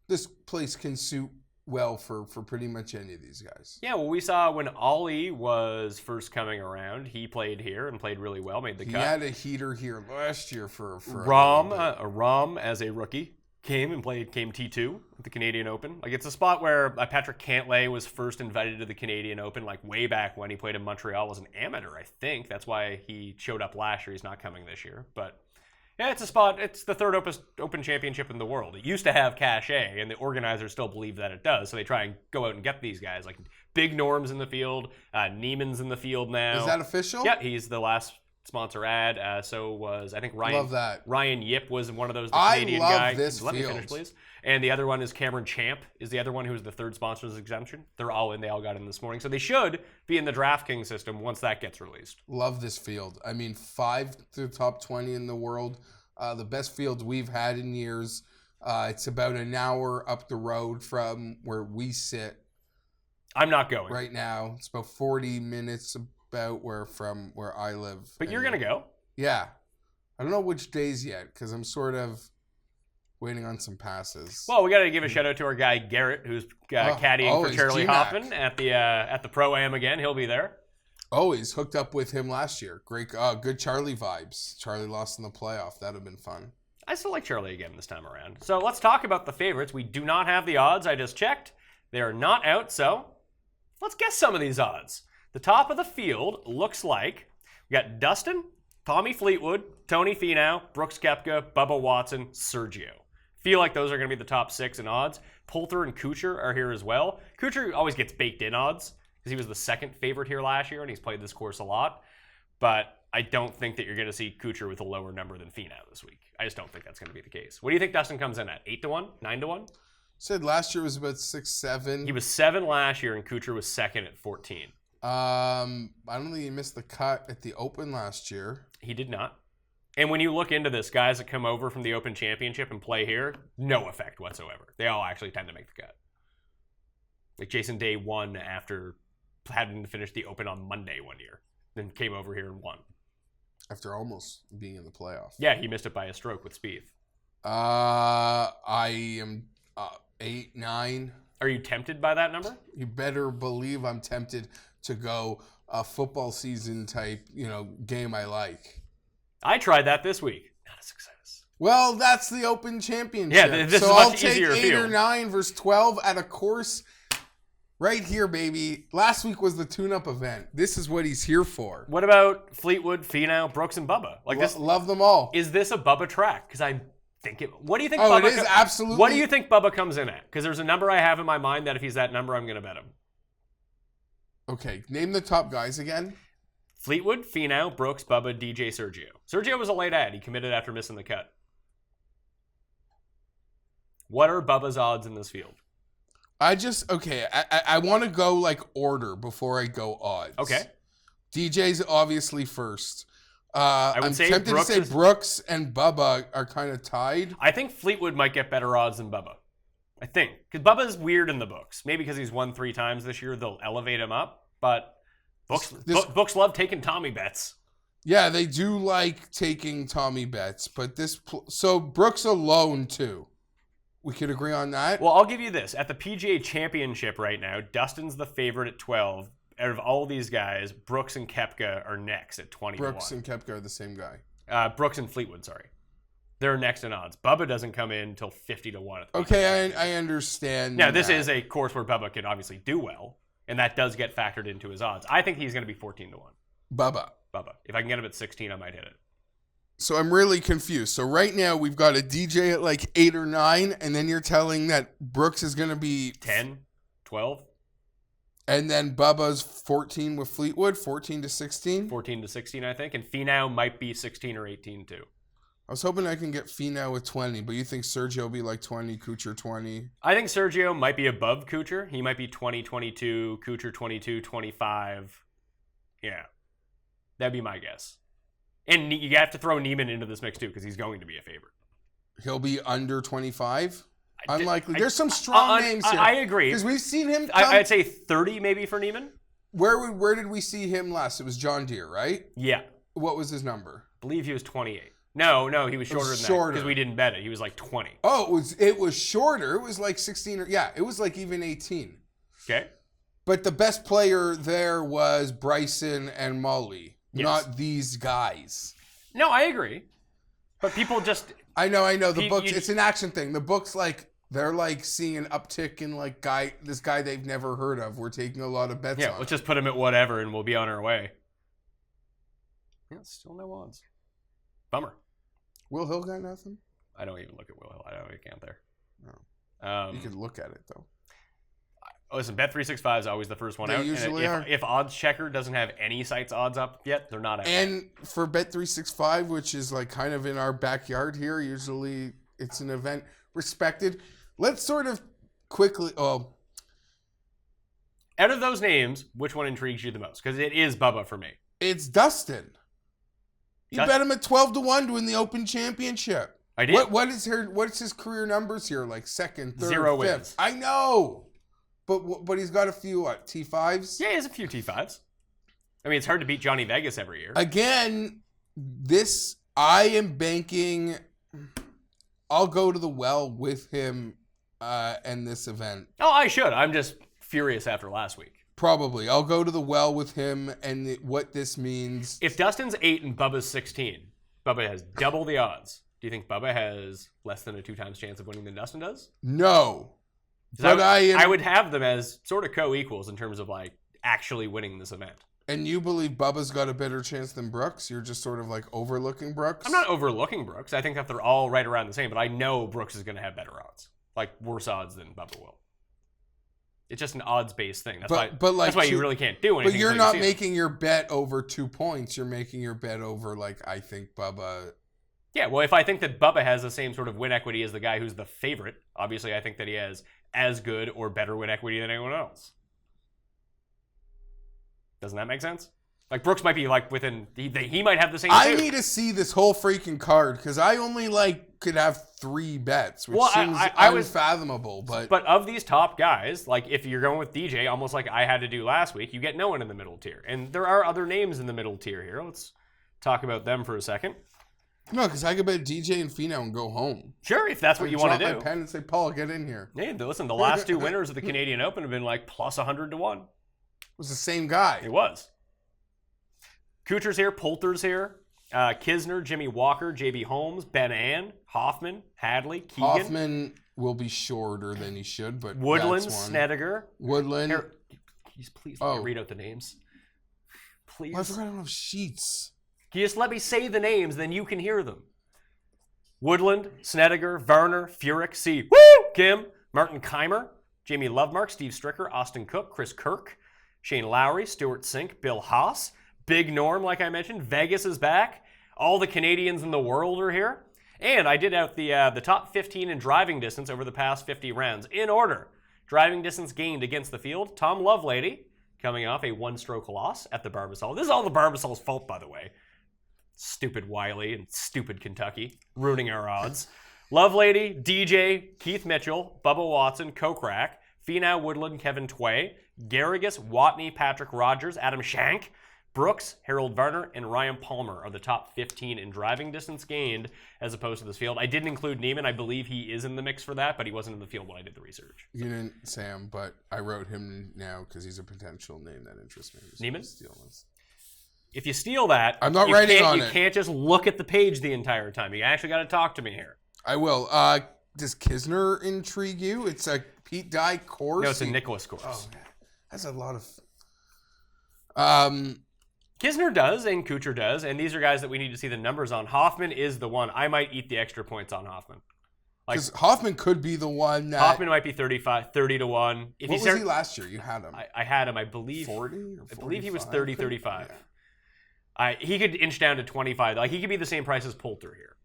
Speaker 4: this place can suit well for pretty much any of these guys. Yeah,
Speaker 3: well, we saw when Ollie was first coming around, he played here and played really well, made the cut.
Speaker 4: He had a heater here last year for
Speaker 3: Rahm as a rookie. Came T2 at the Canadian Open. Like, it's a spot where Patrick Cantlay was first invited to the Canadian Open, like way back when he played in Montreal, was an amateur, I think. That's why he showed up last year. He's not coming this year. But yeah, it's a spot. It's the third Open Championship in the world. It used to have cachet, and the organizers still believe that it does. So they try and go out and get these guys. Like, Big Norm's in the field. Neiman's in the field now.
Speaker 4: Is that official?
Speaker 3: Yeah, he's the last sponsor ad. So was, I think, Ryan.
Speaker 4: Love that.
Speaker 3: Ryan Yip was one of those, the Canadian guy.
Speaker 4: I love this
Speaker 3: Let
Speaker 4: field.
Speaker 3: me finish, please. And the other one is Cameron Champ, is the other one who's the third sponsor's exemption. They're all in. They all got in this morning. So they should be in the DraftKings system once that gets released.
Speaker 4: Love this field. I mean, 5 to the top 20 in the world. The best field we've had in years. It's about an hour up the road from where we sit.
Speaker 3: I'm not going.
Speaker 4: Right now. It's about 40 minutes about from where I live.
Speaker 3: But you're going to go?
Speaker 4: Yeah. I don't know which days yet because I'm sort of waiting on some passes.
Speaker 3: Well, we got to give a shout out to our guy Garrett, who's caddying for Charlie
Speaker 4: G-Mac.
Speaker 3: Hoffman at the Pro-Am again. He'll be there.
Speaker 4: Always hooked up with him last year. Great, good Charlie vibes. Charlie lost in the playoff. That'd have been fun.
Speaker 3: I still like Charlie again this time around. So let's talk about the favorites. We do not have the odds. I just checked. They are not out, so let's guess some of these odds. The top of the field looks like we got Dustin, Tommy Fleetwood, Tony Finau, Brooks Koepka, Bubba Watson, Sergio. Feel like those are going to be the top 6 in odds. Poulter and Kuchar are here as well. Kuchar always gets baked in odds because he was the second favorite here last year and he's played this course a lot. But I don't think that you're going to see Kuchar with a lower number than Finau this week. I just don't think that's going to be the case. What do you think Dustin comes in at? 8-1? 9-1?
Speaker 4: Said last year was about 6-7.
Speaker 3: He was 7 last year and Kuchar was second at 14.
Speaker 4: I don't think he missed the cut at the Open last year.
Speaker 3: He did not. And when you look into this, guys that come over from the Open Championship and play here, no effect whatsoever. They all actually tend to make the cut. Like Jason Day won after having to finish the Open on Monday one year, then came over here and won.
Speaker 4: After almost being in the playoff.
Speaker 3: Yeah, he missed it by a stroke with Spieth.
Speaker 4: I am 8, 9.
Speaker 3: Are you tempted by that number?
Speaker 4: You better believe I'm tempted to go a football season type, game I like.
Speaker 3: I tried that this week. Not a success.
Speaker 4: Well, that's the Open Championship.
Speaker 3: Yeah, this
Speaker 4: so
Speaker 3: is
Speaker 4: I'll
Speaker 3: much
Speaker 4: take
Speaker 3: easier
Speaker 4: 8
Speaker 3: field.
Speaker 4: or 9 versus 12 at a course right here, baby. Last week was the tune-up event. This is what he's here for.
Speaker 3: What about Fleetwood, Finau, Brooks, and Bubba? Like this,
Speaker 4: Love them all.
Speaker 3: is this a Bubba track? Because I think it. What do you think?
Speaker 4: Oh,
Speaker 3: Bubba
Speaker 4: it is absolutely.
Speaker 3: What do you think Bubba comes in at? Because there's a number I have in my mind that if he's that number, I'm going to bet him.
Speaker 4: Okay, name the top guys again.
Speaker 3: Fleetwood, Finau, Brooks, Bubba, DJ, Sergio. Sergio was a late ad. He committed after missing the cut. What are Bubba's odds in this field?
Speaker 4: I want to go like order before I go odds.
Speaker 3: Okay.
Speaker 4: DJ's obviously first. I'm
Speaker 3: say
Speaker 4: tempted
Speaker 3: Brooks
Speaker 4: to say Brooks and Bubba are kind of tied.
Speaker 3: I think Fleetwood might get better odds than Bubba. I think. Because Bubba's weird in the books. Maybe because he's won 3 times this year, they'll elevate him up. But books love taking Tommy bets.
Speaker 4: Yeah, they do like taking Tommy bets, but so Brooks alone too. We could agree on that.
Speaker 3: Well, I'll give you this. At the PGA Championship right now, Dustin's the favorite at 12. Out of all these guys, Brooks and Koepka are next at 20 to 1.
Speaker 4: Brooks and Koepka are the same guy.
Speaker 3: Brooks and Fleetwood, sorry. They're next in odds. Bubba doesn't come in until 50 to 1. At the
Speaker 4: Okay, I understand.
Speaker 3: Now, this is a course where Bubba can obviously do well, and that does get factored into his odds. I think he's going to be 14 to 1.
Speaker 4: Bubba.
Speaker 3: If I can get him at 16, I might hit it.
Speaker 4: So I'm really confused. So right now we've got a DJ at like 8 or 9, and then you're telling that Brooks is going to be
Speaker 3: 10, 12.
Speaker 4: And then Bubba's 14 with Fleetwood, 14 to 16.
Speaker 3: 14 to 16, I think. And Finau might be 16 or 18 too.
Speaker 4: I was hoping I can get Finau with 20, but you think Sergio will be like 20, Kuchar 20?
Speaker 3: I think Sergio might be above Kuchar. He might be 20, 22, Kuchar 22, 25. Yeah. That'd be my guess. And you have to throw Neiman into this mix too, because he's going to be a favorite.
Speaker 4: He'll be under 25? Unlikely. There's some strong names here.
Speaker 3: I agree.
Speaker 4: Because we've seen him
Speaker 3: I'd say 30 maybe for Neiman.
Speaker 4: Where did we see him last? It was John Deere, right?
Speaker 3: Yeah.
Speaker 4: What was his number?
Speaker 3: I believe he was 28. No, he was shorter than that because we didn't bet it. He was like 20.
Speaker 4: Oh, it was shorter. It was like 16 or it was like even 18.
Speaker 3: Okay.
Speaker 4: But the best player there was Bryson and Molly, not these guys.
Speaker 3: No, I agree. But people just
Speaker 4: I know. The books, it's an action thing. The books, like, they're like seeing an uptick in like this guy they've never heard of. We're taking a lot of bets on.
Speaker 3: Let's just put him at whatever and we'll be on our way. Yeah, still no odds. Bummer.
Speaker 4: Will Hill got nothing?
Speaker 3: I don't even look at Will Hill. I don't even count there.
Speaker 4: No. You could look at it though.
Speaker 3: Listen, Bet365 is always the first one
Speaker 4: They
Speaker 3: out.
Speaker 4: usually
Speaker 3: and
Speaker 4: are.
Speaker 3: If Odds Checker doesn't have any sites odds up yet, they're not out.
Speaker 4: And for Bet365, which is like kind of in our backyard here, usually it's an event respected. Let's sort of quickly. Oh,
Speaker 3: out of those names, which one intrigues you the most? Because it is Bubba for me.
Speaker 4: it's Dustin. You bet him at 12 to 1 to win the Open Championship.
Speaker 3: I did.
Speaker 4: What's his career numbers here? Like second, third,
Speaker 3: 0
Speaker 4: fifth.
Speaker 3: wins.
Speaker 4: I know, but he's got a few T5s.
Speaker 3: Yeah, he has a few T5s. I mean, it's hard to beat Johnny Vegas every year.
Speaker 4: Again, I am banking. I'll go to the well with him and this event.
Speaker 3: Oh, I should. I'm just furious after last week.
Speaker 4: Probably. I'll go to the well with him and what this means.
Speaker 3: If Dustin's 8 and Bubba's 16, Bubba has double the odds. Do you think Bubba has less than a 2 times chance of winning than Dustin does?
Speaker 4: No. But
Speaker 3: I would have them as sort of co-equals in terms of like actually winning this event.
Speaker 4: And you believe Bubba's got a better chance than Brooks? You're just sort of like overlooking Brooks?
Speaker 3: I'm not overlooking Brooks. I think that they're all right around the same, but I know Brooks is going to have better odds. Like worse odds than Bubba will. It's just an odds-based thing. That's why you really can't do anything.
Speaker 4: But you're not making your bet over 2 points. You're making your bet over, like, I think Bubba.
Speaker 3: Yeah, well, if I think that Bubba has the same sort of win equity as the guy who's the favorite, obviously I think that he has as good or better win equity than anyone else. Doesn't that make sense? Like, Brooks might be, like, within... He might have the same
Speaker 4: I
Speaker 3: too.
Speaker 4: need to see this whole freaking card, because I only, could have 3 bets, which seems unfathomable, but...
Speaker 3: But of these top guys, like, if you're going with DJ, almost like I had to do last week, you get no one in the middle tier. And there are other names in the middle tier here. Let's talk about them for a second.
Speaker 4: No, because I could bet DJ and Finau and go home.
Speaker 3: Sure, if that's what you want to do.
Speaker 4: Drop my pen and say, Paul, get in here.
Speaker 3: Hey, listen, the last 2 winners of the Canadian Open have been, like, plus 100 to 1.
Speaker 4: It was the same guy.
Speaker 3: It was. Kuchar's here. Poulter's here. Kisner, Jimmy Walker, J.B. Holmes, Ben Ann, Hoffman, Hadley, Keegan.
Speaker 4: Hoffman will be shorter than he should, but
Speaker 3: Woodland,
Speaker 4: that's one.
Speaker 3: Snedeker.
Speaker 4: Woodland.
Speaker 3: Please let me read out the names. Please.
Speaker 4: Well, I forgot I don't have sheets.
Speaker 3: Can you just let me say the names, then you can hear them. Woodland, Snedeker, Werner, Furyk, C. Woo! Kim, Martin Keimer, Jamie Lovemark, Steve Stricker, Austin Cook, Chris Kirk, Shane Lowry, Stuart Sink, Bill Haas, Big Norm, like I mentioned. Vegas is back. All the Canadians in the world are here. And I did out the top 15 in driving distance over the past 50 rounds. In order, driving distance gained against the field, Tom Lovelady, coming off a one-stroke loss at the Barbasol. This is all the Barbasol's fault, by the way. Stupid Wiley and stupid Kentucky, ruining our odds. Lovelady, DJ, Keith Mitchell, Bubba Watson, Kokrak, Finau Woodland, Kevin Tway, Garrigus, Watney, Patrick Rogers, Adam Shank, Brooks, Harold Varner, and Ryan Palmer are the top 15 in driving distance gained as opposed to this field. I didn't include Neiman. I believe he is in the mix for that, but he wasn't in the field when I did the research.
Speaker 4: You didn't say him, but I wrote him now because he's a potential name that interests me.
Speaker 3: Neiman?
Speaker 4: Steal this.
Speaker 3: If you steal that,
Speaker 4: I'm not writing on
Speaker 3: it. You can't just look at the page the entire time. You actually got to talk to me here.
Speaker 4: I will. Does Kisner intrigue you? It's a Pete Dye course.
Speaker 3: No, it's a Nicholas course.
Speaker 4: Oh, that's a lot of.
Speaker 3: Kisner does, and Kuchar does, and these are guys that we need to see the numbers on. Hoffman is the one. I might eat the extra points on Hoffman.
Speaker 4: Because Hoffman could be the one that...
Speaker 3: Hoffman might be 30 to 1.
Speaker 4: What was he last year? You had him.
Speaker 3: I had him, I believe.
Speaker 4: 40 or 45?
Speaker 3: I believe he was 30, 35. Yeah. He could inch down to 25. Like, he could be the same price as Poulter here.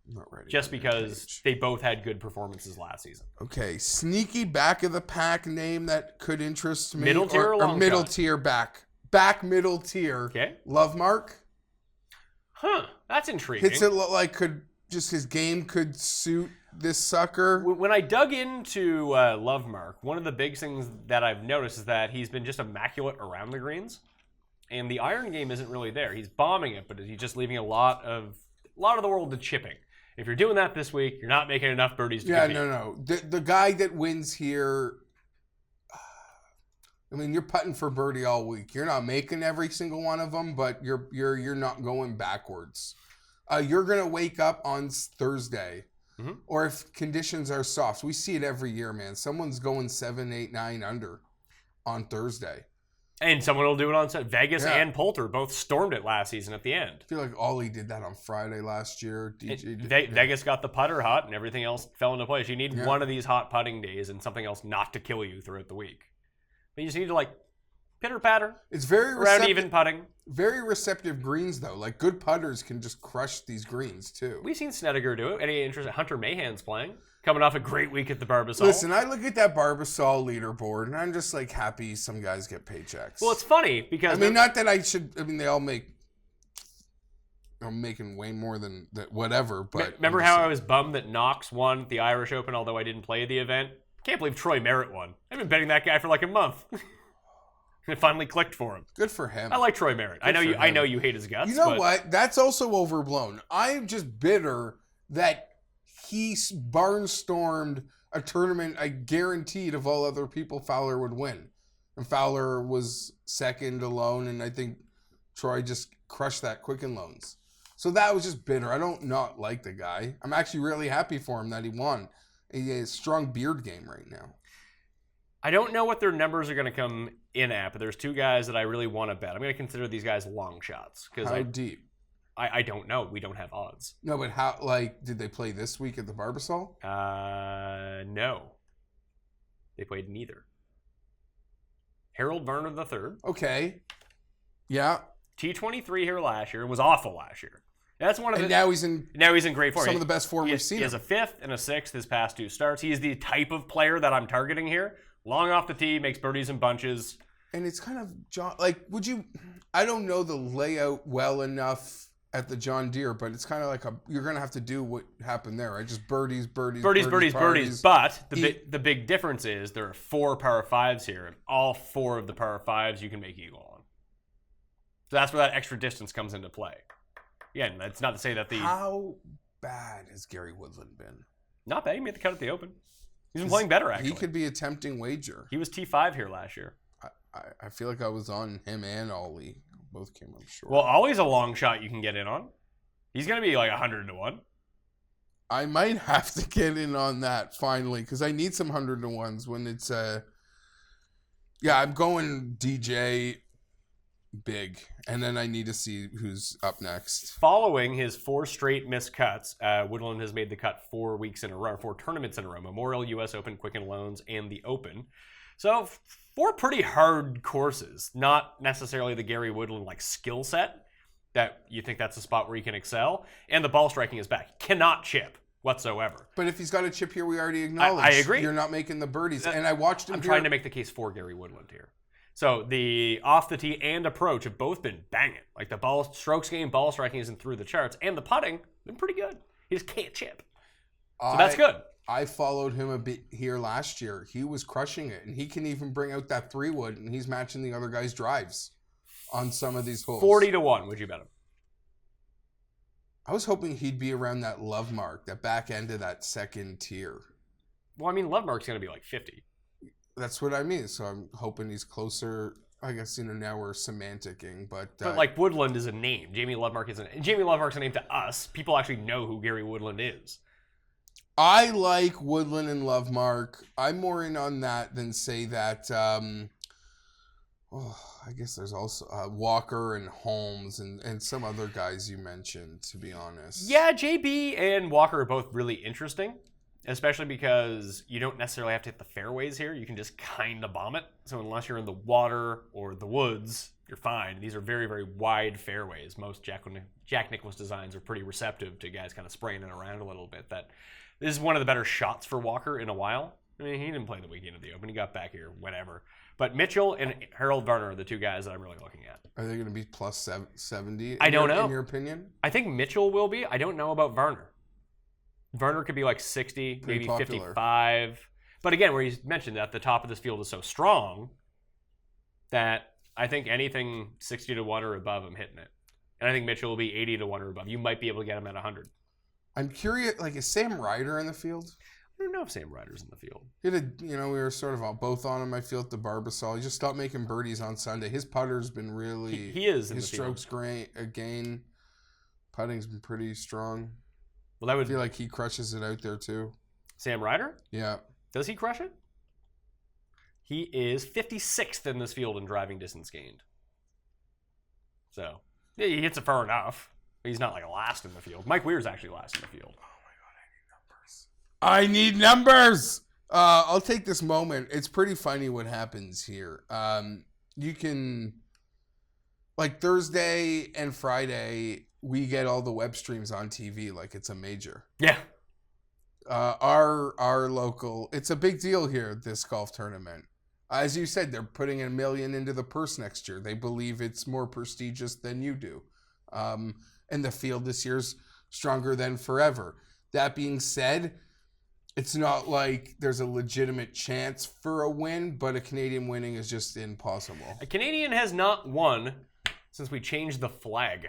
Speaker 4: I'm not ready.
Speaker 3: Just because they both had good performances last season.
Speaker 4: Okay, sneaky back of the pack name that could interest me.
Speaker 3: Middle tier or long
Speaker 4: middle
Speaker 3: shot?
Speaker 4: tier back. Back middle tier.
Speaker 3: Okay.
Speaker 4: Lovemark.
Speaker 3: Huh, that's intriguing.
Speaker 4: Hits it look like his game could suit this sucker.
Speaker 3: When I dug into Lovemark, one of the big things that I've noticed is that he's been just immaculate around the greens, and the iron game isn't really there. He's bombing it, but he's just leaving a lot of the world to chipping. If you're doing that this week, you're not making enough birdies to compete.
Speaker 4: No. The guy that wins here, I mean, you're putting for birdie all week. You're not making every single one of them, but you're not going backwards. You're gonna wake up on Thursday, or if conditions are soft, we see it every year, man. Someone's going 7, 8, 9 under on Thursday.
Speaker 3: And someone will do it on Sunday. Vegas and Poulter both stormed it last season at the end.
Speaker 4: I feel like Ollie did that on Friday last year.
Speaker 3: Vegas got the putter hot and everything else fell into place. You need one of these hot putting days and something else not to kill you throughout the week. But you just need to pitter patter.
Speaker 4: It's very
Speaker 3: around even putting.
Speaker 4: Very receptive greens though. Like good putters can just crush these greens too.
Speaker 3: We've seen Snedeker do it. Any interest? Hunter Mahan's playing, coming off a great week at the Barbasol.
Speaker 4: Listen, I look at that Barbasol leaderboard and I'm just happy some guys get paychecks.
Speaker 3: Well, it's funny because
Speaker 4: not that I should. I mean, they all make. I'm making way more than that. Whatever. But
Speaker 3: remember how I was bummed that Knox won the Irish Open, although I didn't play the event. Can't believe Troy Merritt won. I've been betting that guy for a month. It finally clicked for him.
Speaker 4: Good for him.
Speaker 3: I like Troy Merritt. I know you hate his guts.
Speaker 4: You know what? That's also overblown. I'm just bitter that he barnstormed a tournament I guaranteed of all other people Fowler would win. And Fowler was second alone, and I think Troy just crushed that Quicken Loans. So that was just bitter. I don't not like the guy. I'm actually really happy for him that he won. He has a strong beard game right now.
Speaker 3: I don't know what their numbers are going to come in at, but there's two guys that I really want to bet. I'm going to consider these guys long shots.
Speaker 4: How deep?
Speaker 3: I don't know. We don't have odds.
Speaker 4: No, but how, did they play this week at the Barbasol?
Speaker 3: No. They played neither. Harold Varner III.
Speaker 4: Okay. Yeah.
Speaker 3: T23 here last year. It was awful last year. That's one of
Speaker 4: and now he's in
Speaker 3: great form.
Speaker 4: Some of the best form we've seen.
Speaker 3: He has a 5th and a 6th his past 2 starts. He is the type of player that I'm targeting here. Long off the tee, makes birdies in bunches.
Speaker 4: And it's kind of I don't know the layout well enough at the John Deere, but it's kind of you're going to have to do what happened there, right? Just birdies. But the big difference is there are 4 par 5s here, and all 4 of the par 5s you can make eagle on. So that's where that extra distance comes into play. Again, that's not to say that How bad has Gary Woodland been?
Speaker 3: Not bad. He made the cut at the Open. He's been playing better, actually.
Speaker 4: He could be a tempting wager.
Speaker 3: He was T5 here last year.
Speaker 4: I feel like I was on him and Ollie. Both came up short.
Speaker 3: Well, Ollie's a long shot you can get in on. He's going to be like 100-1.
Speaker 4: I might have to get in on that finally because I need some 100-1s when it's yeah, I'm going DJ big, and then I need to see who's up next.
Speaker 3: Following his 4 straight missed cuts, Woodland has made the cut 4 weeks in a row, 4 tournaments in a row: Memorial, U.S. Open, Quicken Loans, and the Open. So 4 pretty hard courses. Not necessarily the Gary Woodland like skill set that you think that's a spot where he can excel, and the ball striking is back. Cannot chip whatsoever.
Speaker 4: But if he's got a chip here, we already acknowledged.
Speaker 3: I agree.
Speaker 4: You're not making the birdies, and I watched him.
Speaker 3: I'm trying to make the case for Gary Woodland here. So the off the tee and approach have both been banging. Like the ball strokes game, ball striking isn't through the charts, and the putting been pretty good. He just can't chip. So that's good.
Speaker 4: I followed him a bit here last year. He was crushing it, and he can even bring out that 3-wood, and he's matching the other guy's drives on some of these holes.
Speaker 3: 40-1, would you bet him?
Speaker 4: I was hoping he'd be around that love mark, that back end of that second tier.
Speaker 3: Well, I mean, love mark's going to be like 50.
Speaker 4: That's what I mean. So I'm hoping he's closer. I guess, now we're semanticing, but
Speaker 3: like Woodland is a name. Jamie Lovemark's a name to us. People actually know who Gary Woodland is.
Speaker 4: I like Woodland and Lovemark. I'm more in on that than say that. I guess there's also Walker and Holmes and some other guys you mentioned, to be honest.
Speaker 3: Yeah, JB and Walker are both really interesting, especially because you don't necessarily have to hit the fairways here. You can just kind of bomb it. So unless you're in the water or the woods, you're fine. These are very, very wide fairways. Most Jack Nicklaus designs are pretty receptive to guys kind of spraying it around a little bit. This is one of the better shots for Walker in a while. I mean, he didn't play the weekend of the Open. He got back here, whatever. But Mitchell and Harold Varner are the 2 guys that I'm really looking at.
Speaker 4: Are they going to be plus 70?
Speaker 3: I don't know.
Speaker 4: In your opinion? I
Speaker 3: think Mitchell will be. I don't know about Varner. Varner could be like 60,
Speaker 4: Pretty
Speaker 3: maybe
Speaker 4: popular.
Speaker 3: 55. But again, where you mentioned that the top of this field is so strong that I think anything 60-1 or above, I'm hitting it. And I think Mitchell will be 80-1 or above. You might be able to get him at 100.
Speaker 4: I'm curious, is Sam Ryder in the field?
Speaker 3: I don't know if Sam Ryder's in the field.
Speaker 4: We were sort of both on him, I feel, at the Barbasol. He just stopped making birdies on Sunday. His putter's been really...
Speaker 3: He is in
Speaker 4: his
Speaker 3: the field.
Speaker 4: strokes great again. Putting's been pretty strong.
Speaker 3: Well, I
Speaker 4: feel like he crushes it out there, too.
Speaker 3: Sam Ryder?
Speaker 4: Yeah.
Speaker 3: Does he crush it? He is 56th in this field in driving distance gained. So, yeah, he hits it far enough. But he's not last in the field. Mike Weir's actually last in the field.
Speaker 4: I need numbers. I'll take this moment. It's pretty funny what happens here. You can, Thursday and Friday, we get all the web streams on TV like it's a major.
Speaker 3: Yeah.
Speaker 4: Our local, it's a big deal here, this golf tournament. As you said, they're putting $1 million into the purse next year. They believe it's more prestigious than you do. And the field this year's stronger than forever. That being said, it's not like there's a legitimate chance for a win, but a Canadian winning is just impossible.
Speaker 3: A Canadian has not won since we changed the flag.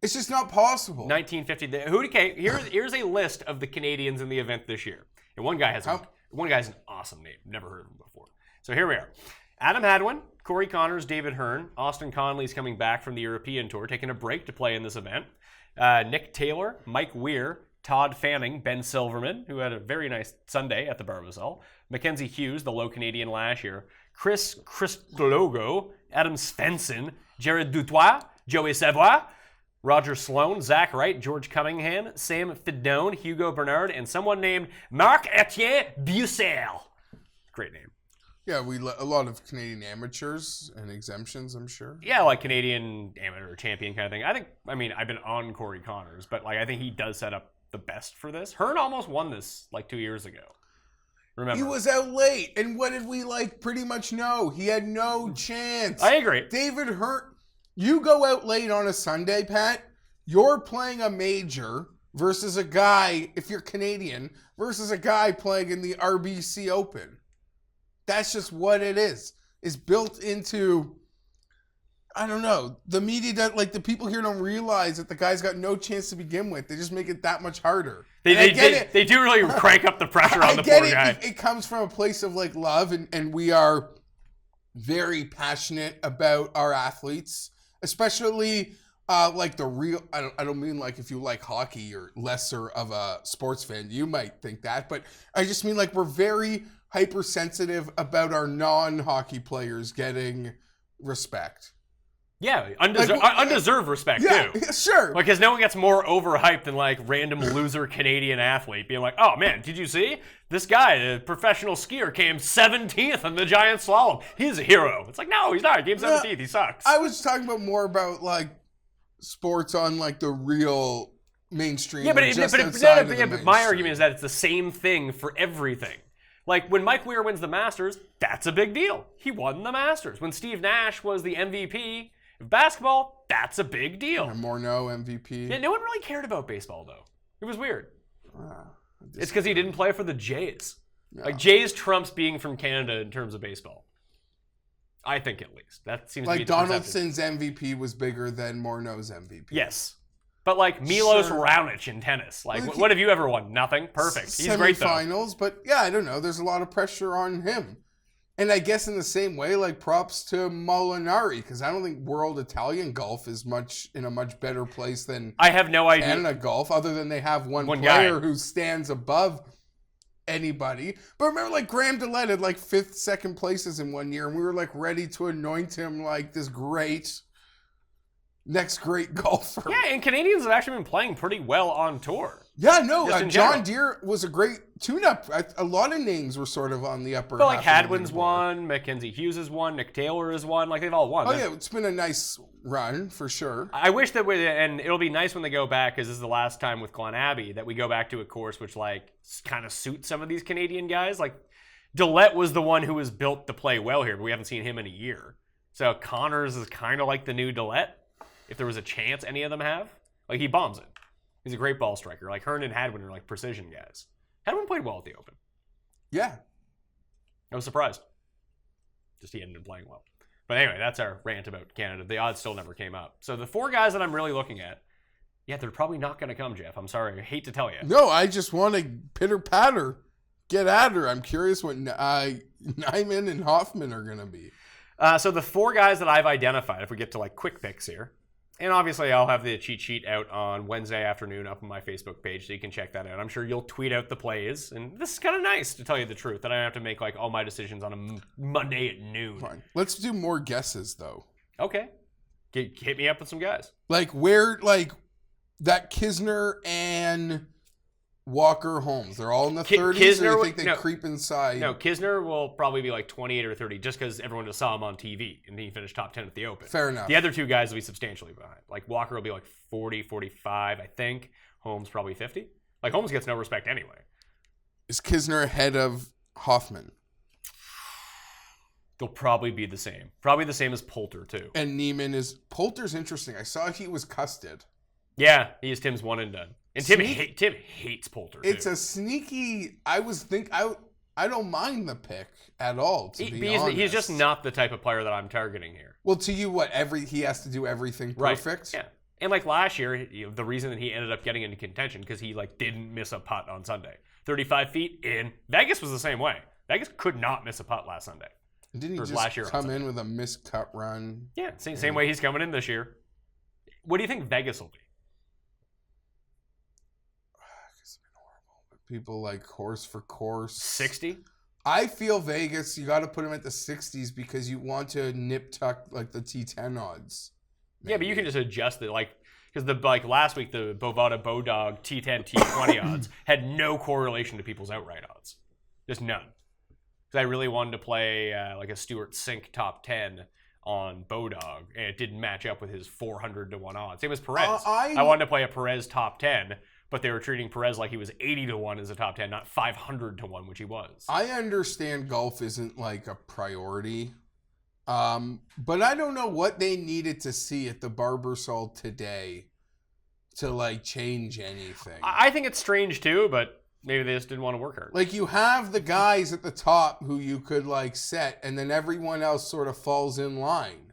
Speaker 4: It's just not possible.
Speaker 3: 1950. Here's a list of the Canadians in the event this year. And one guy has an awesome name. Never heard of him before. So here we are. Adam Hadwin, Corey Connors, David Hearn. Austin Conley's coming back from the European Tour, taking a break to play in this event. Nick Taylor, Mike Weir, Todd Fanning, Ben Silverman, who had a very nice Sunday at the Barbasol. Mackenzie Hughes, the low Canadian last year. Chris Christologo, Adam Svensson, Jared Dutoit, Joey Savoy, Roger Sloan, Zach Wright, George Cunningham, Sam Fidone, Hugo Bernard, and someone named Marc-Etienne Bussel. Great name.
Speaker 4: Yeah, a lot of Canadian amateurs and exemptions, I'm sure.
Speaker 3: Yeah, like Canadian amateur champion kind of thing. I've been on Corey Connors, but I think he does set up the best for this. Hearn almost won this 2 years ago. Remember?
Speaker 4: He was out late, and what did we pretty much know? He had no chance.
Speaker 3: I agree.
Speaker 4: David Hearn, you go out late on a Sunday, Pat, you're playing a major versus a guy, if you're Canadian, versus a guy playing in the RBC Open. That's just what it is. It's built into, I don't know, the media, the people here don't realize that the guy's got no chance to begin with. They just make it that much harder.
Speaker 3: They do really crank up the pressure on the poor guy.
Speaker 4: It comes from a place of love, and we are very passionate about our athletes, especially Like the real, I don't mean like if you like hockey, you're lesser of a sports fan. You might think that, but I just mean like we're very hypersensitive about our non-hockey players getting respect.
Speaker 3: Yeah, undeserved respect too.
Speaker 4: Yeah, sure.
Speaker 3: Because no one gets more overhyped than like random loser Canadian athlete being like, "Oh man, did you see this guy, a professional skier, came 17th in the giant slalom? He's a hero." It's like, no, he's not. He came 17th. He sucks.
Speaker 4: I was talking about more about like sports on like the real mainstream.
Speaker 3: Yeah, but
Speaker 4: but
Speaker 3: my argument is that it's the same thing for everything. Like, when Mike Weir wins the Masters, that's a big deal. He won the Masters. When Steve Nash was the MVP of basketball, that's a big deal.
Speaker 4: And Morneau MVP.
Speaker 3: Yeah, no one really cared about baseball, though. It was weird. It's because he didn't play for the Jays. No. Like, Jays trumps being from Canada in terms of baseball. I think, at least. That seems to be the
Speaker 4: Donaldson's MVP was bigger than Morneau's MVP.
Speaker 3: Yes. But like Milos Raonic in tennis. Like, what have you ever won? Nothing. Perfect. He's great though.
Speaker 4: Semifinals, but yeah, I don't know. There's a lot of pressure on him. And I guess in the same way, like props to Molinari, because I don't think World Italian Golf is in a much better place than
Speaker 3: I have no idea.
Speaker 4: Canada Golf, other than they have one player who stands above anybody. But remember, like Graham DeLette had like 5th, 2nd places in one year, and we were like ready to anoint him like this next great golfer.
Speaker 3: Yeah, and Canadians have actually been playing pretty well on tour.
Speaker 4: Yeah, no, John Deere was a great tune-up. A lot of names were sort of on the upper half.
Speaker 3: But like Hadwin's won, Mackenzie Hughes has won, Nick Taylor has won. Like they've all won.
Speaker 4: Oh yeah, it's been a nice run for sure.
Speaker 3: I wish that and it'll be nice when they go back, because this is the last time with Glen Abbey, that we go back to a course which like kind of suits some of these Canadian guys. Like DeLette was the one who was built to play well here, but we haven't seen him in a year. So Connors is kind of like the new DeLette. If there was a chance any of them have, like he bombs it. He's a great ball striker. Like Hearn and Hadwin are like precision guys. Hadwin played well at the Open.
Speaker 4: Yeah.
Speaker 3: I was surprised. Just he hadn't been playing well. But anyway, that's our rant about Canada. The odds still never came up. So the 4 guys that I'm really looking at, yeah, they're probably not going to come, Geoff. I'm sorry. I hate to tell you.
Speaker 4: No, I just want to pitter-patter. Get at her. I'm curious what Nyman and Hoffman are going to be.
Speaker 3: So the 4 guys that I've identified, if we get to like quick picks here, and obviously I'll have the cheat sheet out on Wednesday afternoon up on my Facebook page, so you can check that out. I'm sure you'll tweet out the plays, and this is kind of nice, to tell you the truth, that I don't have to make like all my decisions on a Monday at noon.
Speaker 4: Fine. Let's do more guesses, though.
Speaker 3: Okay. Hit me up with some guys.
Speaker 4: Like where, like that Kisner and Walker Holmes, they're all in the 30s,
Speaker 3: Kisner,
Speaker 4: or you think they creep inside?
Speaker 3: No, Kisner will probably be like 28 or 30 just because everyone just saw him on TV and he finished top 10 at the Open.
Speaker 4: Fair enough.
Speaker 3: The other 2 guys will be substantially behind. Like Walker will be like 40, 45, I think. Holmes probably 50. Like Holmes gets no respect anyway.
Speaker 4: Is Kisner ahead of Hoffman?
Speaker 3: They'll probably be the same. Probably the same as Poulter too.
Speaker 4: And Poulter's interesting. I saw he was custed.
Speaker 3: Yeah, he is Tim's one and done. And Tim hates Poulter, too.
Speaker 4: It's a sneaky... I don't mind the pick at all, to be honest.
Speaker 3: He's just not the type of player that I'm targeting here.
Speaker 4: Well, to you, he has to do everything perfect?
Speaker 3: Right. Yeah. And like last year, the reason that he ended up getting into contention, because he like didn't miss a putt on Sunday. 35 feet in. Vegas was the same way. Vegas could not miss a putt last Sunday.
Speaker 4: Didn't he just come in with a missed cut run?
Speaker 3: Yeah, same way he's coming in this year. What do you think Vegas will be?
Speaker 4: People like horse for course.
Speaker 3: 60?
Speaker 4: I feel Vegas, you got to put him at the 60s because you want to nip tuck like the T10 odds. Maybe.
Speaker 3: Yeah, but you can just adjust it, like, because last week the Bovada Bodog T10 T20 odds had no correlation to people's outright odds, just none. Because I really wanted to play like a Stuart Sink top 10 on Bodog, and it didn't match up with his 400 to 1 odds. Same as Perez. I wanted to play a Perez top 10. But they were treating Perez like he was 80 to 1 as a top 10, not 500 to 1, which he was.
Speaker 4: I understand golf isn't like a priority. But I don't know what they needed to see at the Barbasol today to like change anything.
Speaker 3: I think it's strange too, but maybe they just didn't want to work hard.
Speaker 4: Like you have the guys at the top who you could like set, and then everyone else sort of falls in line.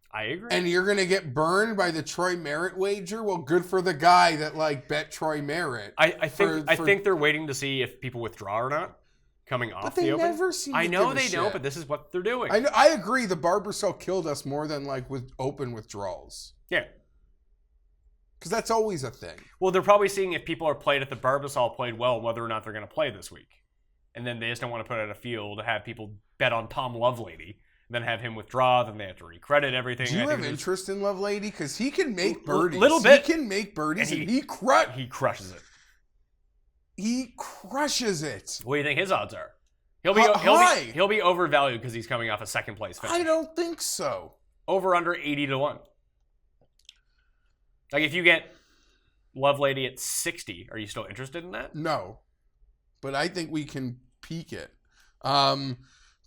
Speaker 3: I agree.
Speaker 4: And you're going to get burned by the Troy Merritt wager? Well, good for the guy that like bet Troy Merritt.
Speaker 3: I think they're waiting to see if people withdraw or not coming off the Open.
Speaker 4: Never seem to
Speaker 3: I know
Speaker 4: give a
Speaker 3: they
Speaker 4: shit.
Speaker 3: don't, but this is what they're doing.
Speaker 4: I agree. The Barbasol killed us more than like with Open withdrawals.
Speaker 3: Yeah.
Speaker 4: Because that's always a thing.
Speaker 3: Well, they're probably seeing if people are played at the Barbasol played well, whether or not they're going to play this week. And then they just don't want to put out a field to have people bet on Tom Lovelady, then have him withdraw, then they have to recredit everything.
Speaker 4: Do you have interest in Lovelady? Because he can make birdies.
Speaker 3: Little bit.
Speaker 4: He can make birdies, and he
Speaker 3: crushes it.
Speaker 4: He crushes it.
Speaker 3: What do you think his odds are?
Speaker 4: High.
Speaker 3: He'll be overvalued because he's coming off a second place finish.
Speaker 4: I don't think so.
Speaker 3: Over under 80-1. Like if you get Lovelady at 60, are you still interested in that?
Speaker 4: No, but I think we can peak it.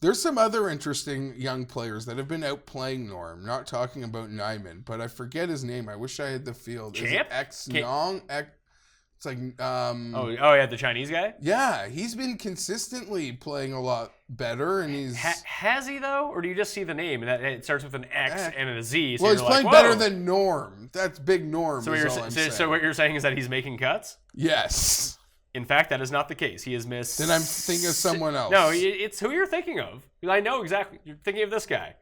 Speaker 4: There's some other interesting young players that have been out playing Norm. Not talking about Nyman, but I forget his name. I wish I had the field.
Speaker 3: Champ?
Speaker 4: Is it X-Nong? It's like
Speaker 3: Oh yeah, the Chinese guy.
Speaker 4: Yeah, he's been consistently playing a lot better, and he's
Speaker 3: has he though, or do you just see the name and that it starts with an X and a Z? So
Speaker 4: well, he's playing
Speaker 3: like,
Speaker 4: better than Norm. That's big Norm.
Speaker 3: So what you're saying is that he's making cuts?
Speaker 4: Yes.
Speaker 3: In fact, that is not the case. He has missed.
Speaker 4: Then I'm thinking of someone else.
Speaker 3: No, it's who you're thinking of. I know exactly. You're thinking of this guy.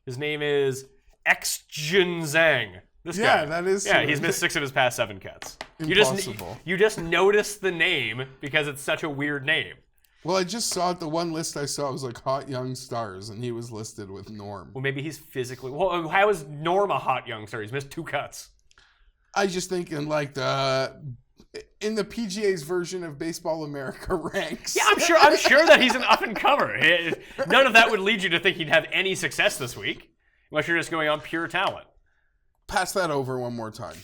Speaker 3: His name is Xjun Zhang. This guy.
Speaker 4: That is.
Speaker 3: Yeah, he's missed 6 of his past 7 cuts.
Speaker 4: Impossible.
Speaker 3: You just noticed the name because it's such a weird name.
Speaker 4: Well, I just saw it. The one list I saw was like hot young stars, and he was listed with Norm.
Speaker 3: Well, maybe he's physically. Well, how is Norm a hot young star? He's missed 2 cuts.
Speaker 4: I just think in like in the PGA's version of Baseball America ranks.
Speaker 3: Yeah, I'm sure that he's an up and comer. None of that would lead you to think he'd have any success this week, unless you're just going on pure talent.
Speaker 4: Pass that over one more time.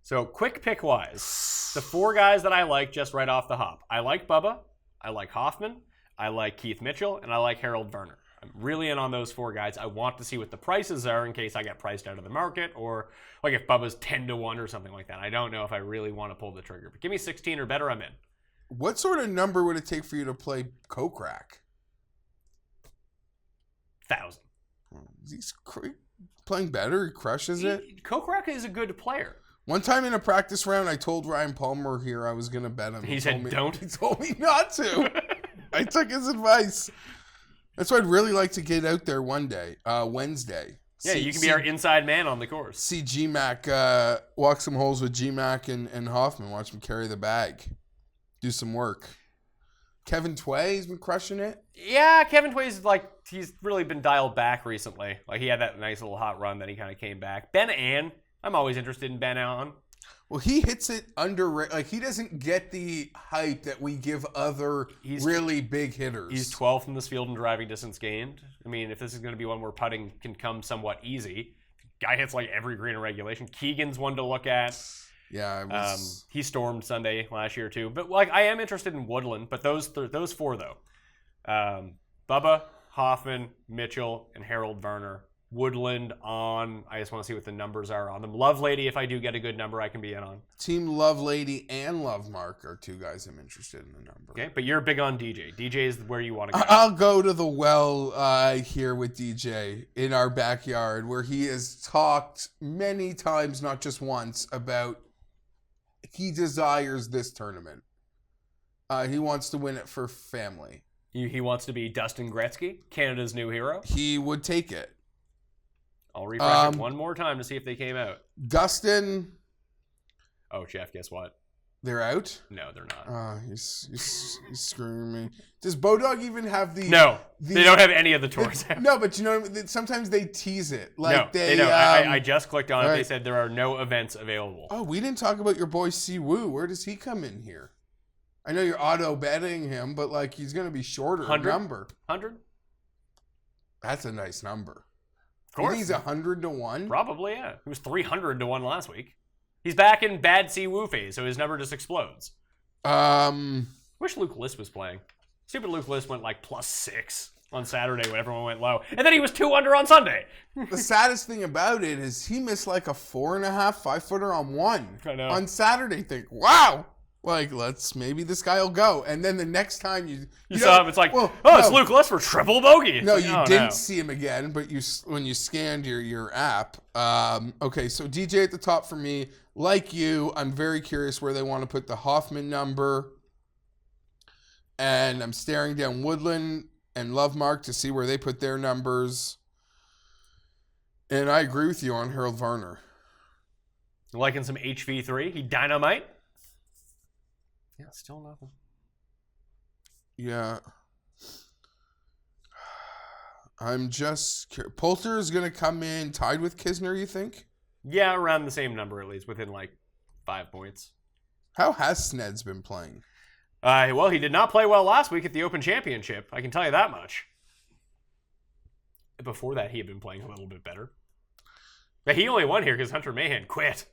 Speaker 3: So, quick pick wise, the 4 guys that I like just right off the hop. I like Bubba, I like Hoffman, I like Keith Mitchell, and I like Harold Werner. I'm really in on those 4 guys. I want to see what the prices are in case I get priced out of the market, or like if Bubba's 10-1 or something like that. I don't know if I really want to pull the trigger, but give me 16 or better, I'm in.
Speaker 4: What sort of number would it take for you to play Kokrak?
Speaker 3: 1,000.
Speaker 4: He's playing better. He crushes it.
Speaker 3: Kokrak is a good player.
Speaker 4: One time in a practice round, I told Ryan Palmer here I was going to bet him.
Speaker 3: He said, don't?
Speaker 4: He told me not to. I took his advice. That's why I'd really like to get out there one day, Wednesday.
Speaker 3: Yeah, you can be our inside man on the course.
Speaker 4: See GMAC, walk some holes with GMAC and Hoffman. Watch him carry the bag. Do some work. Kevin Tway has been crushing it.
Speaker 3: Yeah, Kevin Tway's he's really been dialed back recently. Like he had that nice little hot run, then he kind of came back. Ben An, I'm always interested in Ben An.
Speaker 4: Well, he hits it he doesn't get the hype that we give other really big hitters.
Speaker 3: He's 12th in this field in driving distance gained. I mean, if this is going to be one where putting can come somewhat easy, guy hits like every green in regulation. Keegan's one to look at.
Speaker 4: Yeah,
Speaker 3: he stormed Sunday last year too. But like, I am interested in Woodland. But those 4 though, Bubba, Hoffman, Mitchell, and Harold Werner. Woodland on. I just want to see what the numbers are on them. Lovelady, if I do get a good number, I can be in on.
Speaker 4: Team Lovelady and Lovemark are 2 guys I'm interested in the number.
Speaker 3: Okay, but you're big on DJ. DJ is where you want to go.
Speaker 4: I'll go to the well here with DJ in our backyard, where he has talked many times, not just once, about he desires this tournament. He wants to win it for family.
Speaker 3: He wants to be Dustin Gretzky, Canada's new hero.
Speaker 4: He would take it.
Speaker 3: I'll refresh it one more time to see if they came out.
Speaker 4: Dustin.
Speaker 3: Oh, Jeff, guess what?
Speaker 4: They're out?
Speaker 3: No, they're not.
Speaker 4: He's screwing me. Does Bodog even have the...
Speaker 3: No, they don't have any of the tours out.
Speaker 4: No, but you know, sometimes they tease it.
Speaker 3: No, they don't. I just clicked on it. Right. They said there are no events available.
Speaker 4: Oh, we didn't talk about your boy Siwoo. Where does he come in here? I know you're auto betting him, but he's going to be shorter.
Speaker 3: 100?
Speaker 4: Number.
Speaker 3: 100?
Speaker 4: That's a nice number.
Speaker 3: Of course.
Speaker 4: You think he's 100-1?
Speaker 3: Probably, yeah. He was 300-1 last week. He's back in bad Siwoo phase, so his number just explodes. Wish Luke List was playing. Stupid Luke List went +6 on Saturday when everyone went low. And then he was 2 under on Sunday.
Speaker 4: The saddest thing about it is he missed a 4.5, 5-footer on 1.
Speaker 3: I know.
Speaker 4: On Saturday. Think, wow. Maybe this guy will go. And then the next time you
Speaker 3: saw him, it's it's Luke List for triple bogey.
Speaker 4: No, you didn't see him again, but when you scanned your app. Okay, so DJ at the top for me. Like you, I'm very curious where they want to put the Hoffman number. And I'm staring down Woodland and Lovemark to see where they put their numbers. And I agree with you on Harold Varner.
Speaker 3: Liking some HV3. He dynamite. Yeah, still nothing.
Speaker 4: Yeah. I'm just... Poulter is going to come in tied with Kisner, you think?
Speaker 3: Yeah, around the same number at least, within like 5 points.
Speaker 4: How has Sneds been playing?
Speaker 3: Well, he did not play well last week at the Open Championship. I can tell you that much. Before that, he had been playing a little bit better. But he only won here because Hunter Mahan quit.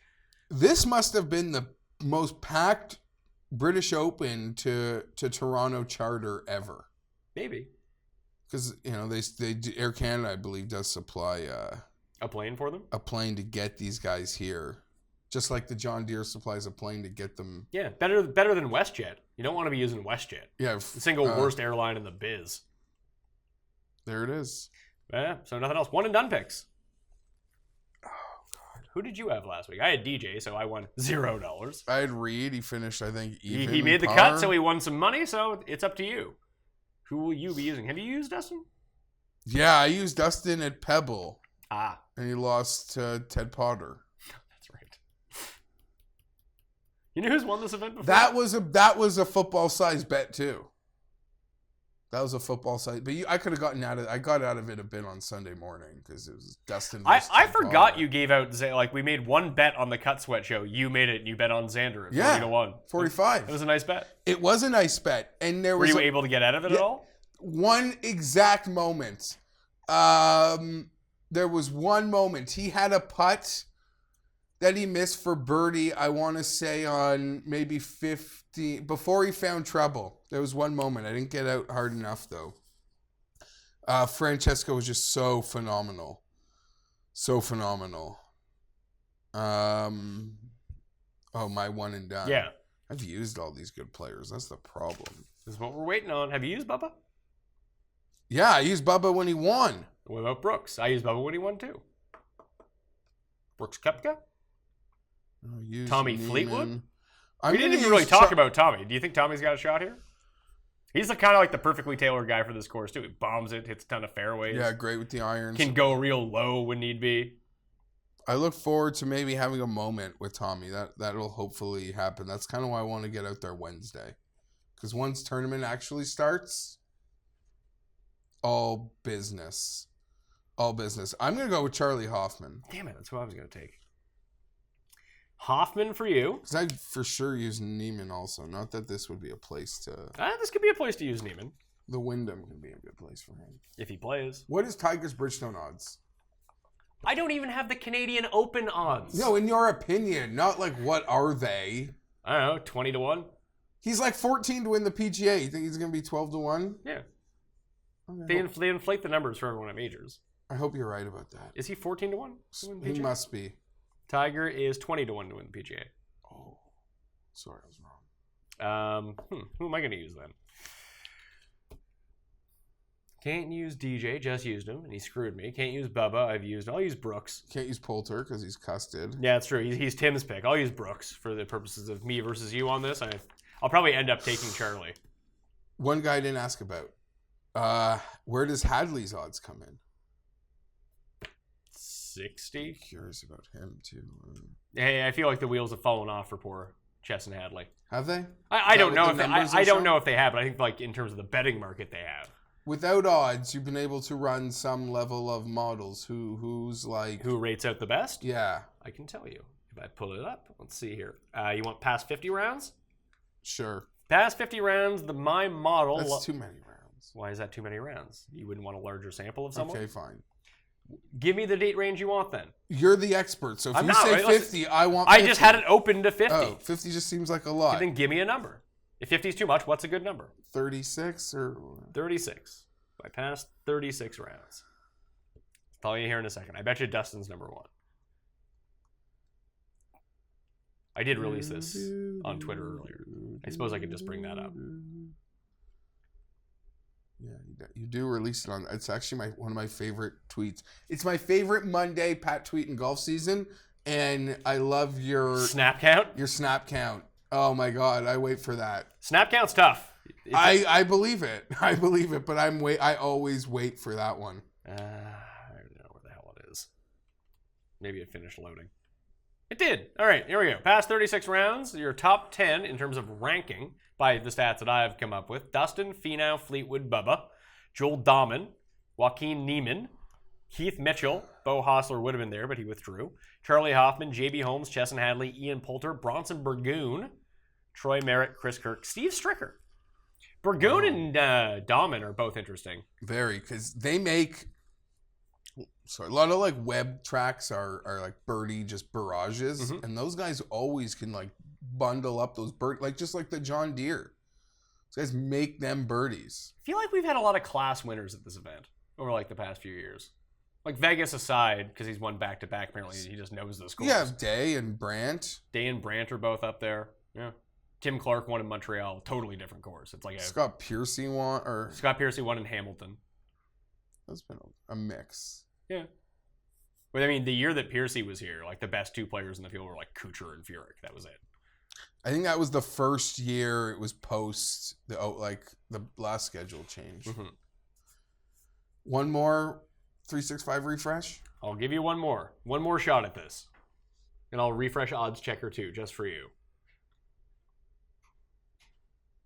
Speaker 4: This must have been the most packed British Open to Toronto charter ever.
Speaker 3: Maybe.
Speaker 4: Because, you know, they Air Canada, I believe, does supply
Speaker 3: a plane for them?
Speaker 4: A plane to get these guys here. Just like the John Deere supplies a plane to get them.
Speaker 3: Yeah, better than WestJet. You don't want to be using WestJet.
Speaker 4: Yeah.
Speaker 3: The single worst airline in the biz.
Speaker 4: There it is.
Speaker 3: Yeah, so nothing else. One and done picks. Who did you have last week? I had DJ, so I won $0.
Speaker 4: I had Reed. He finished, I think, even.
Speaker 3: He made the cut, so he won some money, so it's up to you. Who will you be using? Have you used Dustin?
Speaker 4: Yeah, I used Dustin at Pebble.
Speaker 3: Ah.
Speaker 4: And he lost to Ted Potter.
Speaker 3: That's right. You know who's won this event before?
Speaker 4: That was a football-sized bet, too. That was a football site, but I could have gotten out of. I got out of it a bit on Sunday morning because it was Dustin.
Speaker 3: I forgot you gave out like we made one bet on the Cut Sweat show. You made it. And you bet on Xander at 40-1.
Speaker 4: 45.
Speaker 3: It was a nice bet.
Speaker 4: It was a nice bet, and there
Speaker 3: were
Speaker 4: was.
Speaker 3: You able to get out of it at all?
Speaker 4: One exact moment. There was one moment he had a putt that he missed for birdie. I want to say on maybe 50 before he found trouble. There was one moment. I didn't get out hard enough, though. Francesco was just so phenomenal. So phenomenal. Oh, my one and done.
Speaker 3: Yeah.
Speaker 4: I've used all these good players. That's the problem.
Speaker 3: This is what we're waiting on. Have you used Bubba?
Speaker 4: Yeah, I used Bubba when he won.
Speaker 3: What about Brooks? I used Bubba when he won, too. Brooks Koepka? Tommy
Speaker 4: Neiman.
Speaker 3: Fleetwood? We didn't even really talk about Tommy. Do you think Tommy's got a shot here? He's the kind of like the perfectly tailored guy for this course, too. He bombs it, hits a ton of fairways.
Speaker 4: Yeah, great with the irons.
Speaker 3: Can go real low when need be.
Speaker 4: I look forward to maybe having a moment with Tommy. That'll hopefully happen. That's kind of why I want to get out there Wednesday. Because once tournament actually starts, all business. All business. I'm going to go with Charlie Hoffman.
Speaker 3: Damn it, that's who I was going to take. Hoffman for you.
Speaker 4: Because I for sure use Neiman also. Not that this would be a place to...
Speaker 3: This could be a place to use Neiman.
Speaker 4: The Wyndham can be a good place for him.
Speaker 3: If he plays.
Speaker 4: What is Tiger's Bridgestone odds?
Speaker 3: I don't even have the Canadian Open odds.
Speaker 4: No, in your opinion. Not like, what are they?
Speaker 3: I don't know, 20-1?
Speaker 4: He's like 14 to win the PGA. You think he's going to be 12-1?
Speaker 3: Yeah. Okay, they inflate the numbers for everyone at majors.
Speaker 4: I hope you're right about that.
Speaker 3: Is he 14-1 to win the PGA?
Speaker 4: He must be.
Speaker 3: Tiger is 20-1 to win the PGA.
Speaker 4: Oh, sorry, I was wrong.
Speaker 3: Who am I going to use then? Can't use DJ, just used him, and he screwed me. Can't use Bubba, I'll use Brooks.
Speaker 4: Can't use Poulter because he's custed.
Speaker 3: Yeah, that's true. He's Tim's pick. I'll use Brooks for the purposes of me versus you on this. I'll probably end up taking Charlie.
Speaker 4: One guy I didn't ask about. Where does Hadley's odds come in?
Speaker 3: 60.
Speaker 4: Curious about him too.
Speaker 3: Hey, I feel like the wheels have fallen off for poor Chess and Hadley.
Speaker 4: Have they?
Speaker 3: I don't know if I don't know if they have, but I think like in terms of the betting market, they have.
Speaker 4: Without odds, you've been able to run some level of models. Who
Speaker 3: rates out the best?
Speaker 4: Yeah,
Speaker 3: I can tell you if I pull it up. Let's see here. You want past 50 rounds?
Speaker 4: Sure.
Speaker 3: Past 50 rounds, my model.
Speaker 4: That's too many rounds.
Speaker 3: Why is that too many rounds? You wouldn't want a larger sample of someone?
Speaker 4: Okay, fine.
Speaker 3: Give me the date range you want then.
Speaker 4: You're the expert, so if
Speaker 3: I'm
Speaker 4: you
Speaker 3: not,
Speaker 4: say
Speaker 3: right?
Speaker 4: 50, I want 50.
Speaker 3: I just had it open to 50.
Speaker 4: Oh, 50 just seems like a lot.
Speaker 3: Then give me a number. If 50 is too much, what's a good number?
Speaker 4: 36 or...
Speaker 3: 36. I passed 36 rounds. I'll tell you here in a second. I bet you Dustin's number one. I did release this on Twitter earlier. I suppose I could just bring that up.
Speaker 4: Yeah, you do release it on. It's actually one of my favorite tweets. It's my favorite Monday Pat tweet in golf season, and I love your
Speaker 3: snap count.
Speaker 4: Your snap count. Oh my god, I wait for that.
Speaker 3: Snap count's tough.
Speaker 4: I believe it. I believe it, but I always wait for that one.
Speaker 3: I don't know where the hell it is. Maybe it finished loading. It did. All right, here we go. Past 36 rounds, your top 10 in terms of ranking by the stats that I've come up with. Dustin, Finau, Fleetwood, Bubba, Joel Dahman, Joaquin Niemann, Keith Mitchell. Bo Hostler would have been there, but he withdrew. Charlie Hoffman, J.B. Holmes, Chesson Hadley, Ian Poulter, Bronson Burgoon, Troy Merritt, Chris Kirk, Steve Stricker. Burgoon and Dahman are both interesting.
Speaker 4: Very, because they make a lot of like web tracks are like birdie just barrages, and those guys always can like bundle up those like just like the John Deere. Those guys make them birdies.
Speaker 3: I feel like we've had a lot of class winners at this event over like the past few years. Like Vegas aside, because he's won back-to-back, apparently he just knows the scores.
Speaker 4: Yeah, Day and Brandt.
Speaker 3: Day and Brandt are both up there. Yeah. Tim Clark won in Montreal, totally different course. It's like
Speaker 4: Scott Piercy won
Speaker 3: in Hamilton.
Speaker 4: That's been a mix.
Speaker 3: Yeah. But I mean, the year that Piercy was here, like the best two players in the field were like Kuchar and Furyk. That was it.
Speaker 4: I think that was the first year it was post the last schedule change. One more 365 refresh.
Speaker 3: I'll give you one more shot at this, and I'll refresh odds checker too, just for you.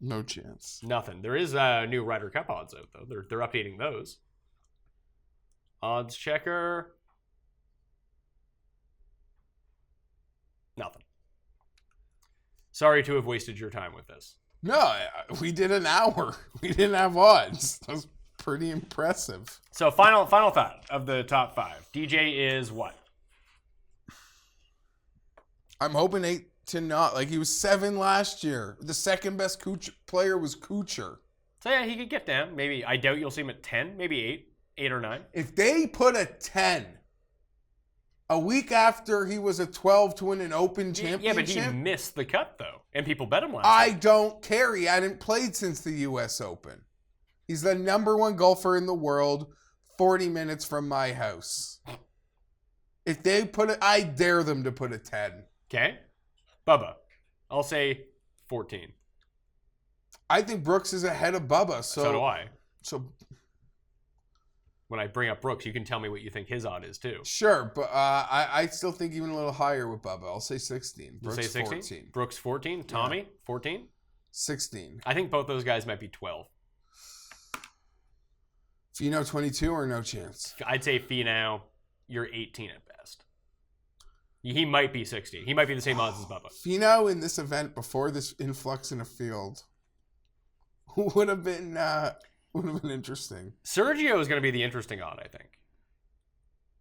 Speaker 4: No chance.
Speaker 3: Nothing. There is new Ryder Cup odds out though. They're updating those. Odds checker. Nothing. Sorry to have wasted your time with this.
Speaker 4: No, we did an hour. We didn't have odds. That was pretty impressive.
Speaker 3: So final thought of the top 5. DJ is what?
Speaker 4: I'm hoping 8 to not. Like he was 7 last year. The second best player was Kuchar.
Speaker 3: So yeah, he could get down. Maybe I doubt you'll see him at 10. Maybe 8 or 9.
Speaker 4: If they put a 10 a week after he was a 12 to win an Open championship.
Speaker 3: Yeah, but he missed the cut though, and people bet him last.
Speaker 4: I don't care. He hadn't played since the U.S. Open. He's the number 1 golfer in the world, 40 minutes from my house. If they put it, I dare them to put a 10.
Speaker 3: Okay. Bubba, I'll say 14.
Speaker 4: I think Brooks is ahead of Bubba. So
Speaker 3: do I.
Speaker 4: So
Speaker 3: when I bring up Brooks, you can tell me what you think his odd is too.
Speaker 4: Sure, but I still think even a little higher with Bubba. I'll say 16. Brooks
Speaker 3: say 16?
Speaker 4: 14.
Speaker 3: Brooks 14. Tommy 14.
Speaker 4: 16.
Speaker 3: I think both those guys might be 12.
Speaker 4: Finau 22 or no chance?
Speaker 3: I'd say Finau, you're 18 at best. He might be 16. He might be the same odds as Bubba.
Speaker 4: Finau in this event before this influx in a field would have been interesting.
Speaker 3: Sergio is going to be the interesting odd, I think.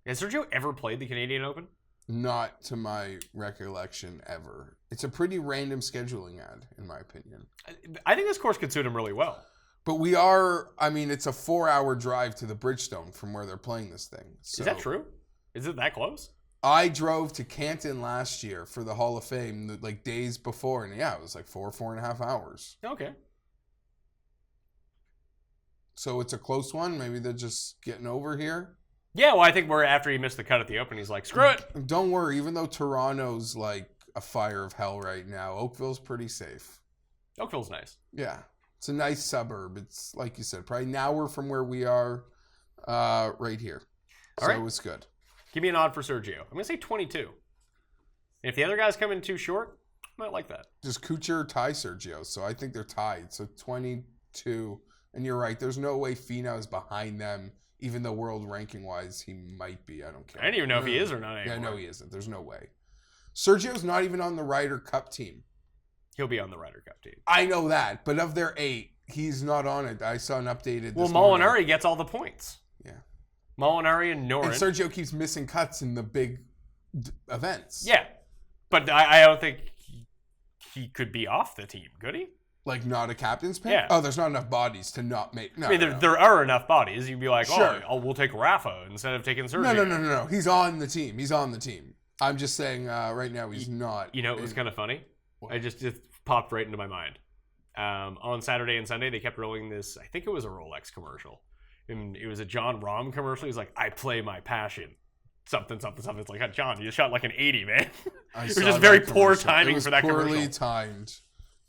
Speaker 3: Has Sergio ever played the Canadian Open?
Speaker 4: Not to my recollection ever. It's a pretty random scheduling ad, in my opinion.
Speaker 3: I think this course could suit him really well.
Speaker 4: But it's a 4-hour drive to the Bridgestone from where they're playing this thing. So
Speaker 3: is that true? Is it that close?
Speaker 4: I drove to Canton last year for the Hall of Fame, like days before, and yeah, it was like 4.5 hours.
Speaker 3: Okay.
Speaker 4: So it's a close one. Maybe they're just getting over here.
Speaker 3: Yeah, well, I think after he missed the cut at the Open, he's like, screw it.
Speaker 4: Don't worry. Even though Toronto's like a fire of hell right now, Oakville's pretty safe.
Speaker 3: Oakville's nice.
Speaker 4: Yeah. It's a nice suburb. It's, like you said, probably an hour from where we are right here.
Speaker 3: All right.
Speaker 4: So it's good.
Speaker 3: Give me an odd for Sergio. I'm going to say 22. If the other guys come in too short, I might like that.
Speaker 4: Does Kuchar tie Sergio? So I think they're tied. So 22. And you're right. There's no way Finau is behind them, even though world ranking-wise he might be. I don't care.
Speaker 3: I don't even know if he is or not anymore.
Speaker 4: Yeah, no, he isn't. There's no way. Sergio's not even on the Ryder Cup team.
Speaker 3: He'll be on the Ryder Cup team.
Speaker 4: I know that. But of their 8, he's not on it. I saw an updated
Speaker 3: Well,
Speaker 4: this morning.
Speaker 3: Molinari gets all the points.
Speaker 4: Yeah.
Speaker 3: Molinari and Noren.
Speaker 4: And Sergio keeps missing cuts in the big events.
Speaker 3: Yeah. But I don't think he could be off the team, could he?
Speaker 4: Like not a captain's pick?
Speaker 3: Yeah.
Speaker 4: Oh, there's not enough bodies to not make... No,
Speaker 3: I mean,
Speaker 4: no.
Speaker 3: there are enough bodies. You'd be like,
Speaker 4: Sure.
Speaker 3: we'll take Rafa instead of taking Sergio.
Speaker 4: No. He's on the team. He's on the team. I'm just saying right now he's not.
Speaker 3: You know, it was kind of funny. It just popped right into my mind. On Saturday and Sunday, they kept rolling this, I think it was a Rolex commercial. And it was a John Rahm commercial. He's like, I play my passion. Something. It's like, John, you shot like an 80, man. It was just very poor timing for that commercial.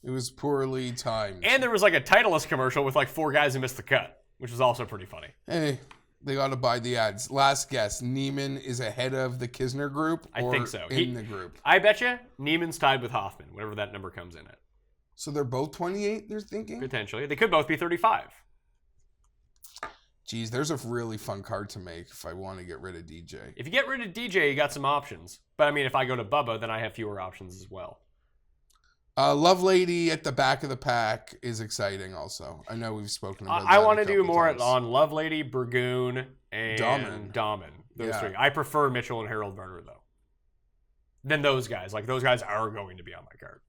Speaker 4: It was poorly timed.
Speaker 3: And there was like a Titleist commercial with like 4 guys who missed the cut, which was also pretty funny.
Speaker 4: Hey, They got to buy the ads. Last guess. Neiman is ahead of the Kisner group?
Speaker 3: I think so.
Speaker 4: In the group?
Speaker 3: I bet you Neiman's tied with Hoffman, whatever that number comes in at.
Speaker 4: So they're both 28, they're thinking?
Speaker 3: Potentially. They could both be 35.
Speaker 4: Geez, there's a really fun card to make if I want to get rid of DJ.
Speaker 3: If you get rid of DJ, you got some options. But I mean, if I go to Bubba, then I have fewer options as well.
Speaker 4: Love Lady at the back of the pack is exciting also. I know we've spoken about that.
Speaker 3: I want to do
Speaker 4: couple
Speaker 3: more
Speaker 4: times.
Speaker 3: on Love Lady, Burgoon, and
Speaker 4: Dahman.
Speaker 3: Those three. I prefer Mitchell and Harold Varner, though, than those guys. Like, those guys are going to be on my card.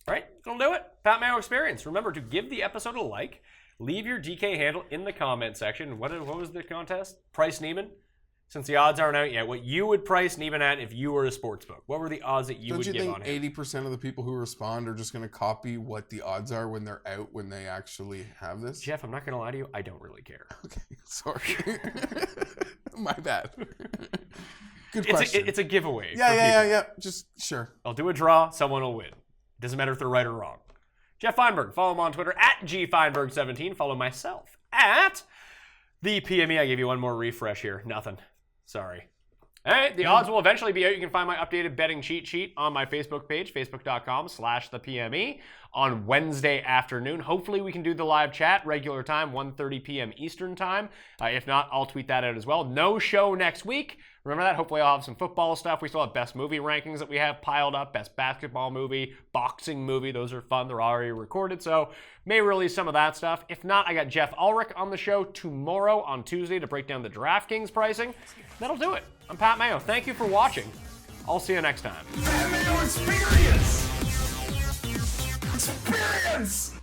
Speaker 3: All right, that'll do it. Pat Mayo Experience. Remember to give the episode a like. Leave your DK handle in the comment section. What was the contest? Price Neiman? Since the odds aren't out yet, what you would price Neiman at if you were a sportsbook? What were the odds that you would give on him?
Speaker 4: Don't you think 80% of the people who respond are just going to copy what the odds are when they're out, when they actually have this?
Speaker 3: Jeff, I'm not going to lie to you. I don't really care.
Speaker 4: Okay, sorry. My bad. Good question.
Speaker 3: It's a giveaway.
Speaker 4: Yeah. Just sure.
Speaker 3: I'll do a draw. Someone will win. Doesn't matter if they're right or wrong. Geoff Fienberg. Follow him on Twitter at GFienberg17. Follow myself at the PME. I gave you one more refresh here. Nothing. Sorry. All right, the odds will eventually be out. You can find my updated betting cheat sheet on my Facebook page, facebook.com/thepme, on Wednesday afternoon. Hopefully we can do the live chat, regular time, 1:30 p.m. Eastern time. If not, I'll tweet that out as well. No show next week. Remember that? Hopefully I'll have some football stuff. We still have best movie rankings that we have piled up, best basketball movie, boxing movie. Those are fun. They're already recorded, so may release some of that stuff. If not, I got Jeff Ulrich on the show tomorrow on Tuesday to break down the DraftKings pricing. That'll do it. I'm Pat Mayo. Thank you for watching. I'll see you next time.
Speaker 2: Pat Mayo Experience! Experience!